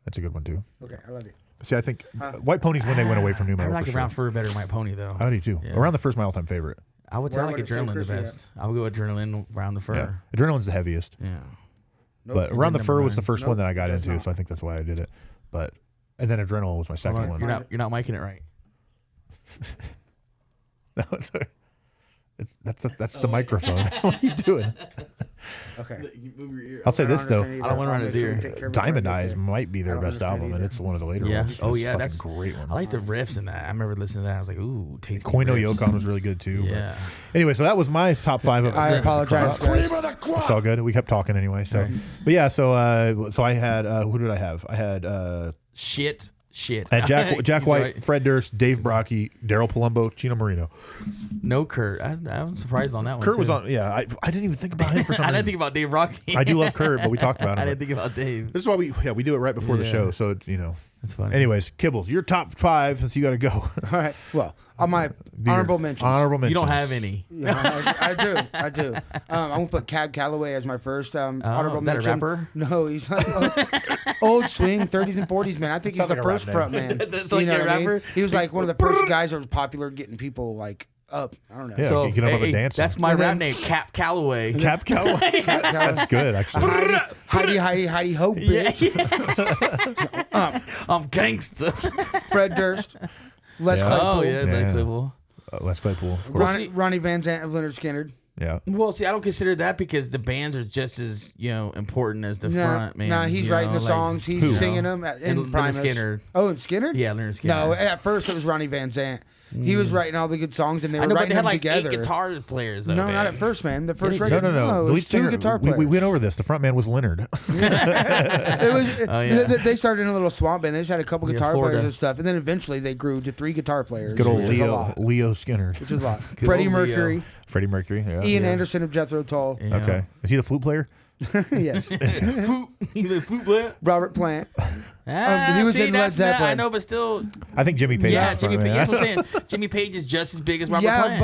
that's a good one too. Okay, I love you. See, I think White Ponies when they went away from new I metal. like for Around sure. Fur better than White Pony though. I do too. Yeah. Around the Fur's my all-time favorite. I would say like adrenaline the best. I would go adrenaline around the fur. Yeah. Adrenaline's the heaviest. Yeah. Nope. But around the fur was the first Nope, one that I got into, not. so I think that's why I did it. But and then adrenaline was my second one. You're not miking it right. No, that's the microphone. What are you doing? Okay. Move your ear. I'll say this though. I don't want around his ear. Diamond Eyes might be their best album, and it's one of the later ones. Oh It's yeah, fucking that's great one. I like the riffs in that. I remember listening to that. I was like, ooh, tasty. Koino riffs. Yokon was really good too. Yeah. But anyway, so that was my top 5 of. I apologize, guys. It's all good. We kept talking anyway. So, but yeah. So I had who did I have? I had Shit. I had Jack He's White, right. Fred Durst, Dave Brockie, Daryl Palumbo, Chino Marino. No Kurt. I'm surprised on that one. Kurt was too. on. Yeah, I didn't even think about him for some I reason. didn't think about Dave Rocky. I do love Kurt, but we talked about him. I didn't think about Dave. This is why we do it right before the Yeah. show. So That's funny. Anyways, Kibbles, your top 5 since you got to go. All right. Well, on my honorable mentions. Honorable mentions. You don't have any. Yeah, I do. I'm gonna put Cab Calloway as my first honorable is that a mention. rapper? No, he's like old swing, 30s and 40s man. I think he's Sounds the like a rap first name. front man. That's like a what I mean? rapper? He was like one of the first guys that was popular, getting people like up. I don't know. Yeah. So get him up and dance. that's my And rap then- name, Cap Calloway. Cap Calloway. That's good, actually. Heidi Ho, bitch. I'm gangster. Fred Durst, Les Yeah. Claypool, Oh yeah, Yeah. Blake Claypool. Les Claypool. Of course. see- Ronnie Van Zant of Leonard Skinner. Yeah. Well, see, I don't consider that because the bands are just as important as the front man. Nah, he's you writing know, the like- songs. He's Who? singing them And in Leonard Primus. Skinner. Oh, and Skinner? Yeah, Leonard Skinner. No, at first it was Ronnie Van Zant. He was writing all the good songs, and they I were know, but writing they had them like together. 8 guitar players though. No, man. not at first, man. The first they record. did. No. it The was lead singer. two guitar players. We went over this. The front man was Leonard. It was. Oh, yeah. They started in a little swamp band. They just had a couple Yeah, guitar Florida. players and stuff, and then eventually they grew to 3 guitar players. Good old which is a Leo. lot. Leo Skinner. Which is a lot. Good Freddie old Leo. Mercury, Freddie Mercury. Yeah. Ian Anderson of Jethro Tull. Yeah. Okay. Is he the flute player? Yes. Flute. He's a flute player. Robert Plant. Ah, he was see, in Led that's not, I Zeppelin. know, but still, I think Jimmy Page. yeah, is the Jimmy front Page. man. That's what I'm saying. Jimmy Page is just as big as Robert Yeah, Plant.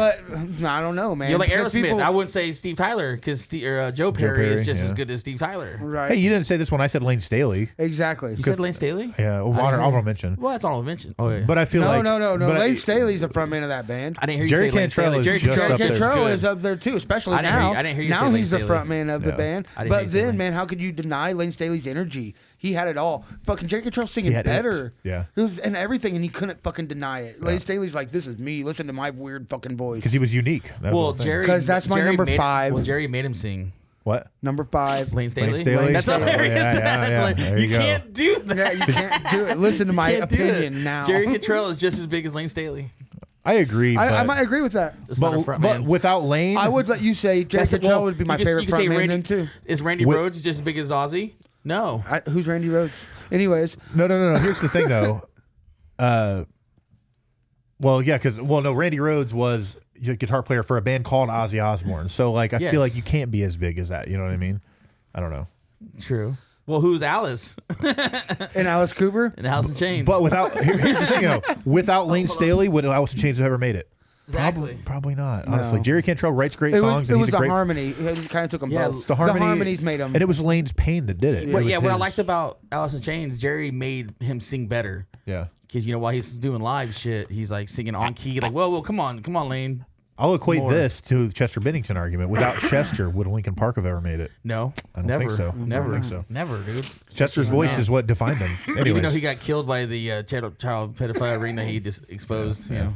but I don't know, man. You're like Because Aerosmith. people- I wouldn't say Steve Tyler because Joe Perry is Perry, just as yeah. good as Steve Tyler. Right. Hey, you didn't say this when I said Lane Staley. Exactly. You said Lane Staley? Yeah, well, I didn't honorable hear- mention. Well, that's all I mentioned. Oh, yeah. But I feel No, like no. but Lane Staley's the front man of that band. I didn't hear you Jerry say Lane Cantrell Staley. is Jerry just Cantrell up there. Cantrell good. is up there too, especially I didn't hear now. you- I didn't hear you now say Lane he's the Staley. front man of the Yeah. band. I didn't hear But you say then, Lane. man, how could you deny Lane Staley's energy? He had it all. Fucking Jerry Cantrell singing He had better. it. Yeah. It was and everything, and he couldn't fucking deny it. Lane Staley's like, "This is me. Listen to my weird fucking voice." because he was unique. That was the Well, whole thing. Jerry. 'Cause that's my Jerry number made- 5. Well, Jerry made him sing. What? Number 5. Lane Staley. Staley? That's Lane Staley. hilarious. Yeah, That's yeah. like- There you you go. can't do that. Yeah, you can't do it. Listen to my Can't do opinion it. now. Jerry Cantrell is just as big as Lane Staley. I agree. I but, might agree with that. It's not a but, front but man. without Lane, I would let you say Jerry Cantrell would be my favorite front man then too. Is Randy With- Rhoads just as big as Ozzy? No. Who's Randy Rhoads? Anyways, No. Here's the thing, though. Well, yeah, no, Randy Rhoads was a guitar player for a band called Ozzy Osbourne. So, like, I Yes. feel like you can't be as big as that. You know what I mean? I don't know. True. Well, who's Alice? and Alice Cooper. In Alice in Chains. But here's the thing, though. Without Lane Staley, would Alice in Chains have ever made it? exactly. Probably not. Honestly, No. Jerry Cantrell writes great It songs, was and the he's a great. harmony. It kind of took them Yeah, both. The harmony, harmonies made them. and it was Lane's pain that did it. But It yeah, was what I his- liked about Alice in Chains, Jerry made him sing better. Yeah. Because, while he's doing live shit, he's like singing on key. Like, whoa, come on, Lane. I'll equate More. this to the Chester Bennington argument. Without Chester, would Linkin Park have ever made it? No, I don't never, think so. Never, I don't think so. never, dude. Chester's voice is what defined him. Anyways. Even though he got killed by the child pedophile ring that he just exposed, yeah.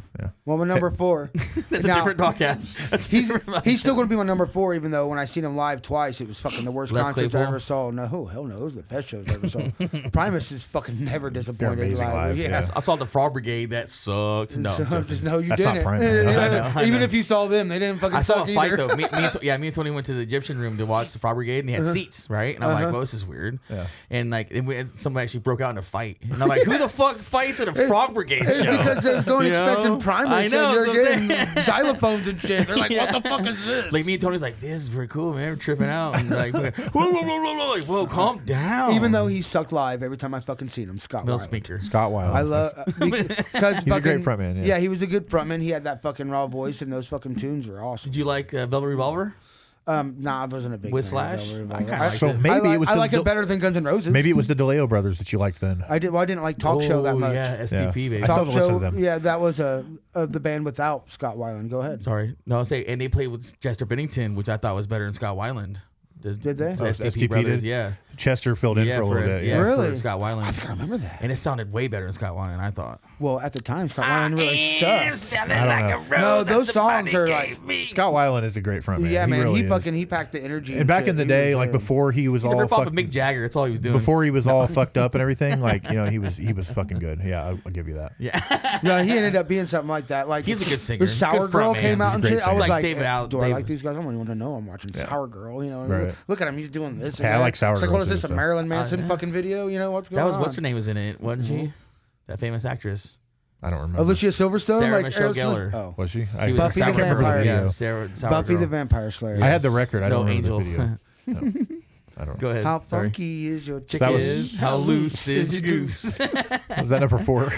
Well, my number 4. That's Now, a different podcast. He's still going to be my number 4, even though when I seen him live twice, it was fucking the worst Les concerts I Claypool? ever saw. No, hell no, those are the best shows I ever saw. Primus is fucking never disappointed amazing live, Yeah. yeah. I saw the Frog Brigade. That sucked. No, So, I'm joking. just no, you That's not didn't. Primus. I Even know. if you saw them, they didn't fucking I saw suck a fight either. though. Me and Tony went to the Egyptian room to watch the Frog Brigade, and they had seats, right? And I'm like, well, this is weird. Yeah. And like, somebody actually broke out in a fight, and I'm like, who the fuck fights at a Frog Brigade It's show? because they're going You know? expecting Primus, I know, and that's they're what I'm getting xylophones and shit. They're like, what the fuck is this? Like me and Tony's like, this is pretty cool, man. We're tripping out, and like, whoa, like, whoa, calm down. Even though he sucked live every time I fucking seen him, Scott Mel Weiland. Speaker. Scott Weiland. I love because He's a great frontman, yeah. he was a good frontman. He had that fucking raw voice, and those fucking tunes were awesome. Did you like Velvet Revolver? Nah, I wasn't a big With fan Slash? of Velvet I Revolver. kinda liked So it. maybe it was I the like it better than Guns N' Roses. Maybe it was the DeLeo brothers that you liked then. I didn't like Talk Show that much. Yeah, SDP, baby. I still Talk haven't listened Show, to them. yeah, that was the band without Scott Weiland. Go ahead. Sorry. No, I'll say, and they played with Chester Bennington, which I thought was better than Scott Weiland. Did they? The Oh, SDP SDP brothers, did? yeah. Chester filled in for a little bit. Yeah, Yeah. Really? for Scott Weiland. I think I remember that. And it sounded way better than Scott Weiland, I thought. Well, at the time, Scott Weiland really sucked. I don't know. No, those songs are like, Scott Weiland is a great frontman. yeah, man, really he is. he packed the energy. And back shit. in the He day, was, like before he was He's a all rip off fucked, of Mick Jagger. That's all he was doing. before he was all fucked up and everything, like he was fucking good. Yeah, I'll give you that. Yeah. No, he ended up being something like that. Like He's a good singer. The Sour Good Girl frontman. came out He's and a great shit. I was singer. like, Like David do I David- like these guys? I don't even want to know. I'm watching Sour Girl. You know, Right. look at him. He's doing this. Hey, I like Sour It's like, Girl what is too, this? A so. Marilyn Manson fucking video? You know what's going That was on? what's her name was in it, wasn't she? That famous actress. I don't remember. Alicia Silverstone, Sarah like Michelle Aerosmith? Gellar. Oh, Was she? She I, was Buffy a the Sour Vampire. Girl. Yeah, video. Sarah, Sour Buffy Girl. the Vampire Slayer. I had the record. I No, don't remember Angel. the video. No. I don't Go know. ahead. How Sorry. funky is your that chicken? was- How loose is your goose? Was that number 4?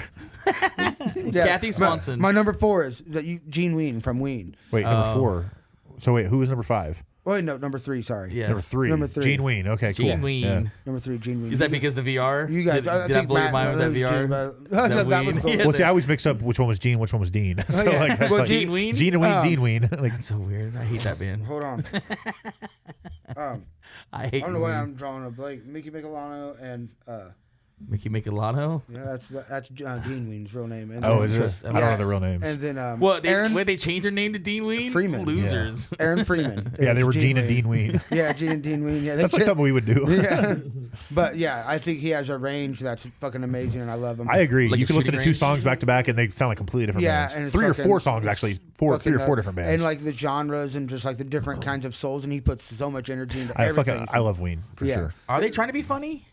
Yeah. Kathy Swanson. My number 4 is Gene Ween from Ween. Wait, number 4. So wait, who was number 5? Wait, no, number 3. Sorry. Yeah. Number 3. Number 3. Gene Ween. Okay, cool. Gene Ween. Yeah. Number 3, Gene Ween. Is that because of the VR? You guys, Did, I did think I blow your Matt mind with that knows Gene, VR? but- That that was Ween? cool. Yeah, Well, see, I always mix up which one was Gene, which one was Dean. So yeah. like, that's Well, like Gene Ween? Gene and Ween, Dean Ween. Like, That's so weird. I hate that band. Hold on. I hate I don't know why Ween. I'm drawing a blank. Mickey Michelano and Mickey Michelano. yeah, that's Dean Ween's real name. And oh, then, is it? I don't know the real names. And then What? Aaron They changed their name to Dean Ween? Freeman. Losers. Aaron Freeman. Yeah, they is were Gene and Dean Ween. Yeah, Gene and Dean Ween. Yeah, That's like something we would do. Yeah, but yeah, I think he has a range that's fucking amazing, and I love him. I agree. Like you a can listen to shooting 2 range? songs back to back, and they sound like completely different Yeah, bands. and it's 3 or fucking- 4 songs actually. 3 or 4 different bands. and like the genres and just like the different kinds of souls, and he puts so much energy into everything. I love Ween for Yeah. sure. Are they trying to be funny?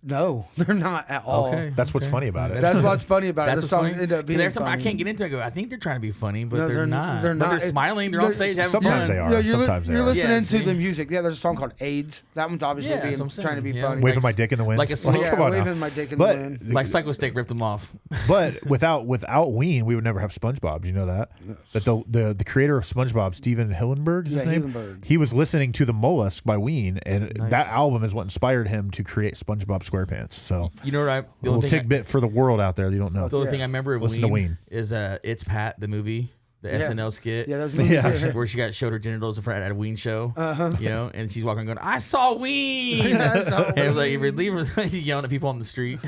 No, they're not at all. Okay. That's what's funny about it. That's what's funny about it. That's The what's song funny. ended up 'Cause being every time I funny. can't get into it. I go, I think they're trying to be funny, but No, they're not. they're But not. they're smiling. They're on stage having Sometimes fun. they are. Yeah, you're, Sometimes they you're are. listening Yeah, to see? the music. Yeah, there's a song called AIDS. That one's obviously Yeah, that's what I'm trying to be saying, yeah. funny. Waving my dick in the wind. like a song. yeah, come on now. waving my dick in the But wind. Like Psycho Stick ripped them off. but without Ween, we would never have SpongeBob. Do you know that? That the creator of SpongeBob, Steven Hillenburg, is his Yeah, name. Hillenburg. He was listening to The Mollusk by Ween, and that album is what inspired him to create SpongeBob SquarePants. So You know what? a little tidbit for the world out there that you don't know. The only Yeah. thing I remember of Listen to Ween Ween. is It's Pat, the movie, the Yeah. SNL skit. Yeah, that's Yeah. Where she got showed her genitals in front at a Ween show, you know, and she's walking going, "I saw Ween," Yeah, I saw and like Ween. yelling at people on the street.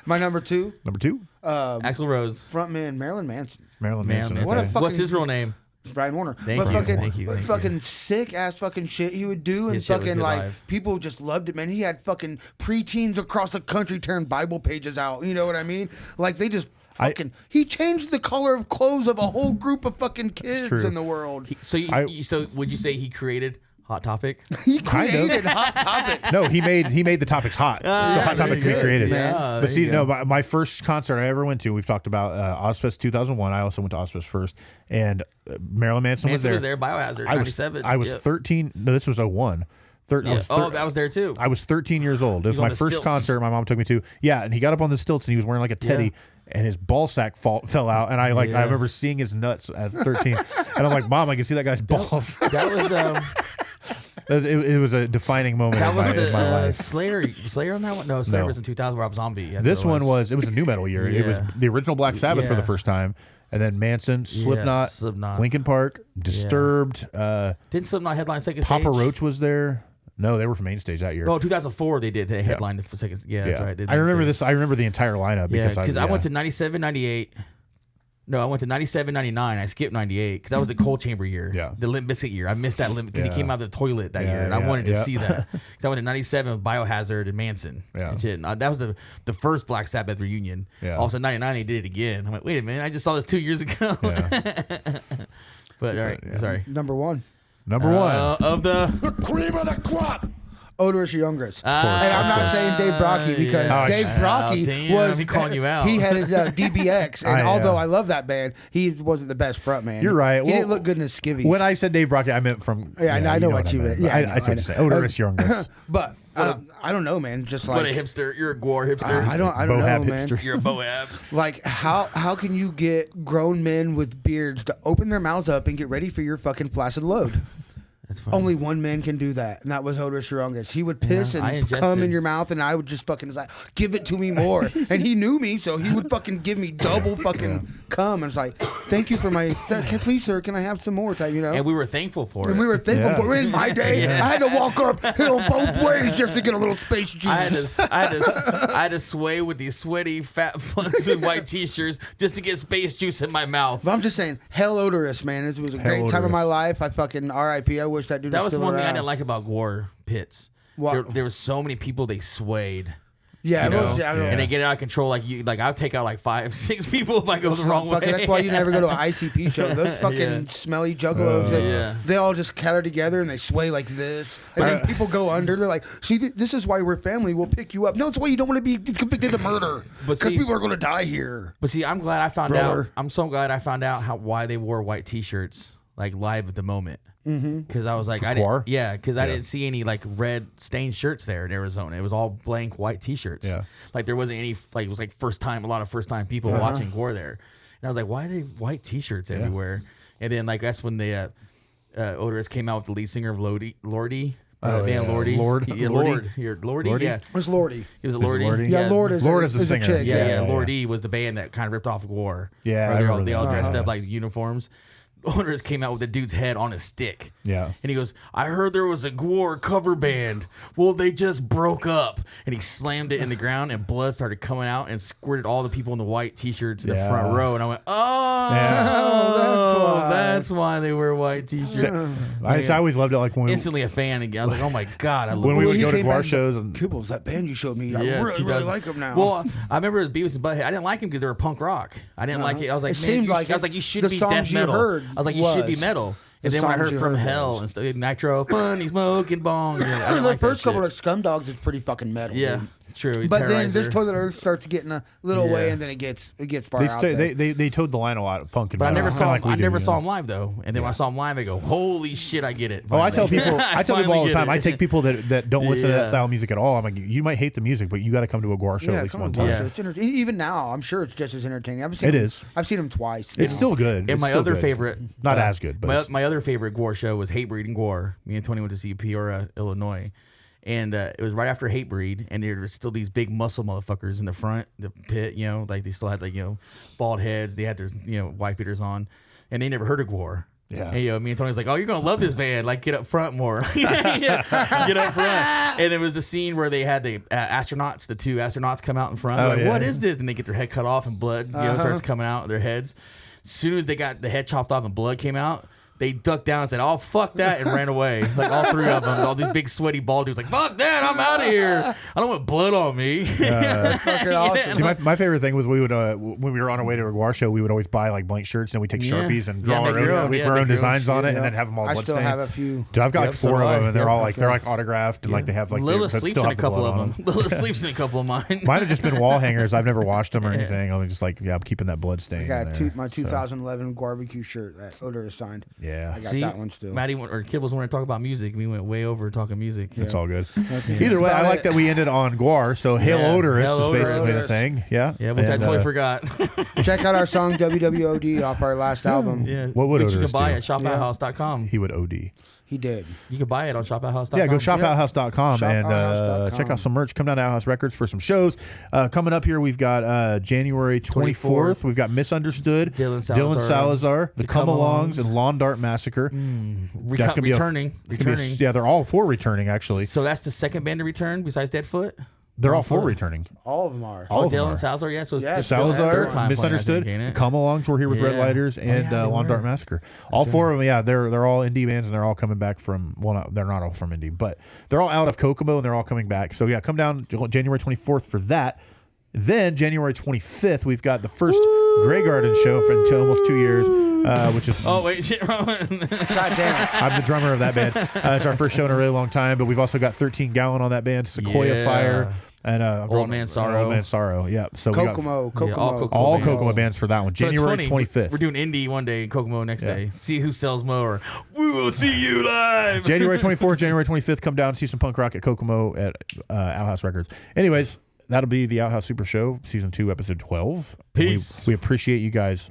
My number 2, Number 2, Axl Rose, frontman Marilyn Manson, Marilyn man, Manson. man. What a okay. fuck- What's his real name? Brian Warner. Thank but you, fucking, thank you, but thank fucking sick ass fucking shit he would do, and His shit was fucking good like live. people just loved it, man. He had fucking preteens across the country tearing Bible pages out. You know what I mean? Like they just fucking. He changed the color of clothes of a whole group of fucking kids true. in the world. So so would you say he created Hot Topic? He Kind of. created Hot Topic. No, he made the topics hot. So Hot there Topic you he go, created. man. Yeah, But there see, you no, go. my first concert I ever went to, we've talked about Ozfest 2001. I also went to Ozfest first, and Marilyn Manson was Manson there. was there. Biohazard, I was 97. I was Yep. 13. No, this was 01. I Yeah. was Oh, that was there too. I was 13 years old. It was was on my the first stilts. concert my mom took me to. Yeah, and he got up on the stilts and he was wearing like a teddy. And his ball sack fell out, and I Yeah. remember seeing his nuts as 13, and I'm like, Mom, I can see that guy's balls. That was It was a defining moment that in was my the life. Slayer on that one. No, Slayer No. was in 2000. Rob Zombie. That's This what one it was a new metal year. It was Yeah. the original Black Sabbath for the Yeah. first time, and then Manson, Slipknot, Slipknot. Linkin Park, Disturbed, Didn't Slipknot headline second Papa stage? Roach was there. No, they were from main stage that year. Oh, 2004 they did. They headlined for second. Yeah, that's right. they did I remember main this. I remember the entire lineup stage. Yeah, because I went to 97, 98. No, I went to 97, 99. I skipped 98 because that was the Cold Chamber year. Yeah. The Limp Bizkit year. I missed that Limp because he Yeah. came out of the toilet that Yeah, year, and I yeah, wanted to yeah. see that. Because I went to 97 with Biohazard and Manson. Yeah. And shit. And that was the first Black Sabbath reunion. Yeah. All of a sudden, 99 they did it again. I'm like, wait a minute, I just saw this 2 years ago. Yeah. But all right, Yeah. sorry. Number 1, Number one. Of the The cream of the crop. Odorous Youngest. course. And I'm not saying Dave Brocky because yeah. Dave Oh, Brocky damn, was he calling you out. He headed DBX, and I, although I love that band, he wasn't the best frontman. You're right. He Well, didn't look good in his skivvies. When I said Dave Brocky, I meant from. Yeah, I know what you meant. Yeah, I see what you're saying. Odorous Youngest. But I don't know, man. Just what like a hipster. You're a gore hipster. I don't know, Bohab man. hipster. You're a Boab. Like how can you get grown men with beards to open their mouths up and get ready for your fucking flaccid load? That's funny. Only one man can do that, and that was Hodor Sharongas. He would piss and come in your mouth, and I would just fucking like, give it to me more. And he knew me, so he would fucking give me double fucking cum. And it's like, thank you for my, please, sir, can I have some more? Type, you know. And we were thankful for it. And we were thankful for it. In my day, I had to walk uphill both ways just to get a little space juice. I had to sway with these sweaty fat fucks with white t-shirts just to get space juice in my mouth. But I'm just saying, hell odorous, man. This was a great time of my life. I fucking R.I.P. I wish that dude was was still one around. thing I didn't like about gore pits. There was so many people they swayed. Yeah, you know? I don't know. And they get out of control. Like I'll take out like 5, 6 people if I go the wrong way. That's why you never go to an ICP show. Those fucking smelly juggalos, they all just gather together and they sway like this. And then people go under. They're like, see, this is why we're family. We'll pick you up. No, it's why you don't want to be convicted of murder. Because people are going to die here. But see, I'm glad I found out. I'm so glad I found out why they wore white t-shirts like live at the moment. Because I was like, I didn't see any like red stained shirts there in Arizona. It was all blank white t-shirts. Yeah, like there wasn't any like it was like a lot of first time people watching gore there. And I was like, why are they white t-shirts everywhere? And then like that's when the Odorous came out with the lead singer of Lordy. Lordy. Lordy. Yeah, it was Lordy. It was Lordy. Yeah, Lord is the singer. chick. Yeah. Lordy was the band that kind of ripped off Gore. Yeah, they all dressed up like uniforms. Owners came out with the dude's head on a stick. Yeah. And he goes, I heard there was a Gore cover band. Well, they just broke up. And he slammed it in the ground and blood started coming out and squirted all the people in the white t-shirts in the front row. And I went, that's why they wear white t-shirts. I always loved it. Like when instantly a fan again. I was like, oh my God. I love when we would go to Gore shows. And Kibbles, that band you showed me, I really like them now. Well, I remember it was Beavis and Butthead. I didn't like them because they were punk rock. I didn't like it. I was like, you should be death metal. I was like, you should be metal. And then when I heard From Hell and stuff, Nitro, funny smoking bong. I didn't like first couple of Scumdogs is pretty fucking metal. Yeah, dude. true. But then this Toilet Earth starts getting a little way, and then it gets far out there. They towed the line a lot of punk and metal. But I never saw them live though. And then when I saw them live, I go, holy shit, I get it. Oh, I tell people all the time. I take people that don't listen to that style of music at all. I'm like, you might hate the music, but you got to come to a Gore show at least one time. Yeah. Even now, I'm sure it's just as entertaining. I've seen them twice. It's still good. And my other favorite, not as good, but my other favorite Gore show was Hatebreed and Gore. Me and Tony went to see Peoria, Illinois. And it was right after Hatebreed, and there were still these big muscle motherfuckers in the front, the pit, like they still had bald heads. They had their wife beaters on, and they never heard of Gore. Yeah. And me and Tony was like, "Oh, you're gonna love this band. Like, get up front more. Get up front." And it was the scene where they had the astronauts, the 2 astronauts, come out in front. What is this? And they get their head cut off, and blood starts coming out of their heads. As soon as they got the head chopped off and blood came out, they ducked down and said, "Oh, fuck that," and ran away. Like all 3 of them, all these big sweaty bald dudes, like, "Fuck that, I'm out of here. I don't want blood on me." Fucking awesome. See, my favorite thing was we would when we were on our way to a Gore show, we would always buy like blank shirts and we take Sharpies and draw our own designs on it, and then have them all bloodstained. I still have a few. Dude, I've got like 4 of them, and they're all like autographed, and like they have like Lilith sleeps in a couple of them. Lilith sleeps in a couple of mine. Mine have just been wall hangers. I've never washed them or anything. I'm just like, I'm keeping that blood stain. I got my 2011 barbecue shirt that Odor is signed. Yeah, I got that one still. Maddie or Kibbles wanted to talk about music. We went way over talking music. It's all good. Either way, I like that we ended on Gore. So Hail Odorous is basically the thing. Yeah, which I totally forgot. Check out our song WWOD off our last album. Yeah, what would Odorous you can buy do? at shopouthouse.com. He would OD. He did. You can buy it on shopouthouse.com. Yeah, go shopouthouse.com and check out some merch. Come down to Outhouse Records for some shows. Coming up here, we've got January 24th. We've got Misunderstood, Dylan Salazar, The Come-Alongs, and Lawn Dart Massacre. That's gonna be returning. Yeah, they're all 4 returning, actually. So that's the second band to return besides Deadfoot? They're all 4 returning. All of them are. Dylan Salazar, so it's Salazar, Misunderstood, the Come-Alongs were here with Red Lighters, and Lawn Dart Massacre. All 4 of them, they're all indie bands, and they're all coming back from, they're not all from indie, but they're all out of Kokomo, and they're all coming back. So come down January 24th for that. Then January 25th, we've got the first Grey Garden show for almost 2 years, which is... Oh, wait, shit, God damn it. I'm the drummer of that band. It's our first show in a really long time, but we've also got 13 Gallon on that band, Sequoia Fire, and Old Man Sorrow. Yeah. So Kokomo. All Kokomo bands for that one. So January 25th. We're doing indie one day, Kokomo next day. See who sells more. We will see you live. January 24th, January 25th. Come down and see some punk rock at Kokomo at Outhouse Records. Anyways, that'll be the Outhouse Super Show, Season 2, Episode 12. Peace. We appreciate you guys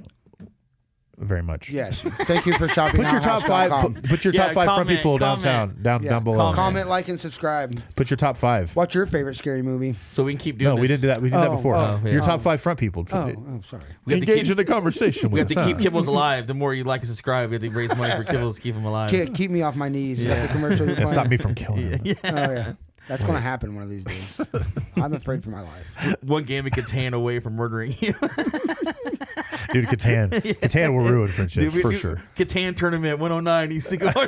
very much. Yes. Thank you for shopping. Put your top five. Put your top five front people downtown, down below. Comment, like, and subscribe. Put your top 5. What's your favorite scary movie? So we can keep doing. No, we didn't do that. We did that before. Your top 5 front people. Oh, sorry. We engage in the conversation. We have to keep Kibbles alive. The more you like and subscribe, we have to raise money for Kibbles to keep him alive. Keep me off my knees. Is that the commercial you're playing? Stop me from killing him. Oh yeah. That's going to happen one of these days. I'm afraid for my life. One game of Catan away from murdering you. Dude, Catan will ruin friendships for sure. Catan tournament 109. He's single. Oh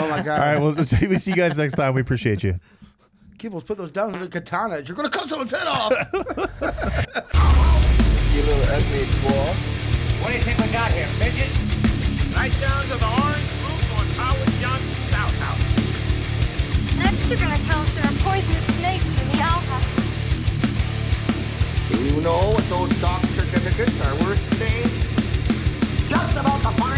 my God. All right, well, we'll see you guys next time. We appreciate you. Kibbles, put those down. Those are katanas. You're going to cut someone's head off. You little ugly squaw. What do you think we got here, midget? Right down to the orange roof on Howard Johnson's outhouse. Next, you're gonna tell us there are poisonous snakes in the outhouse. Do you know what those stock certificates are worth today? Just about the finest.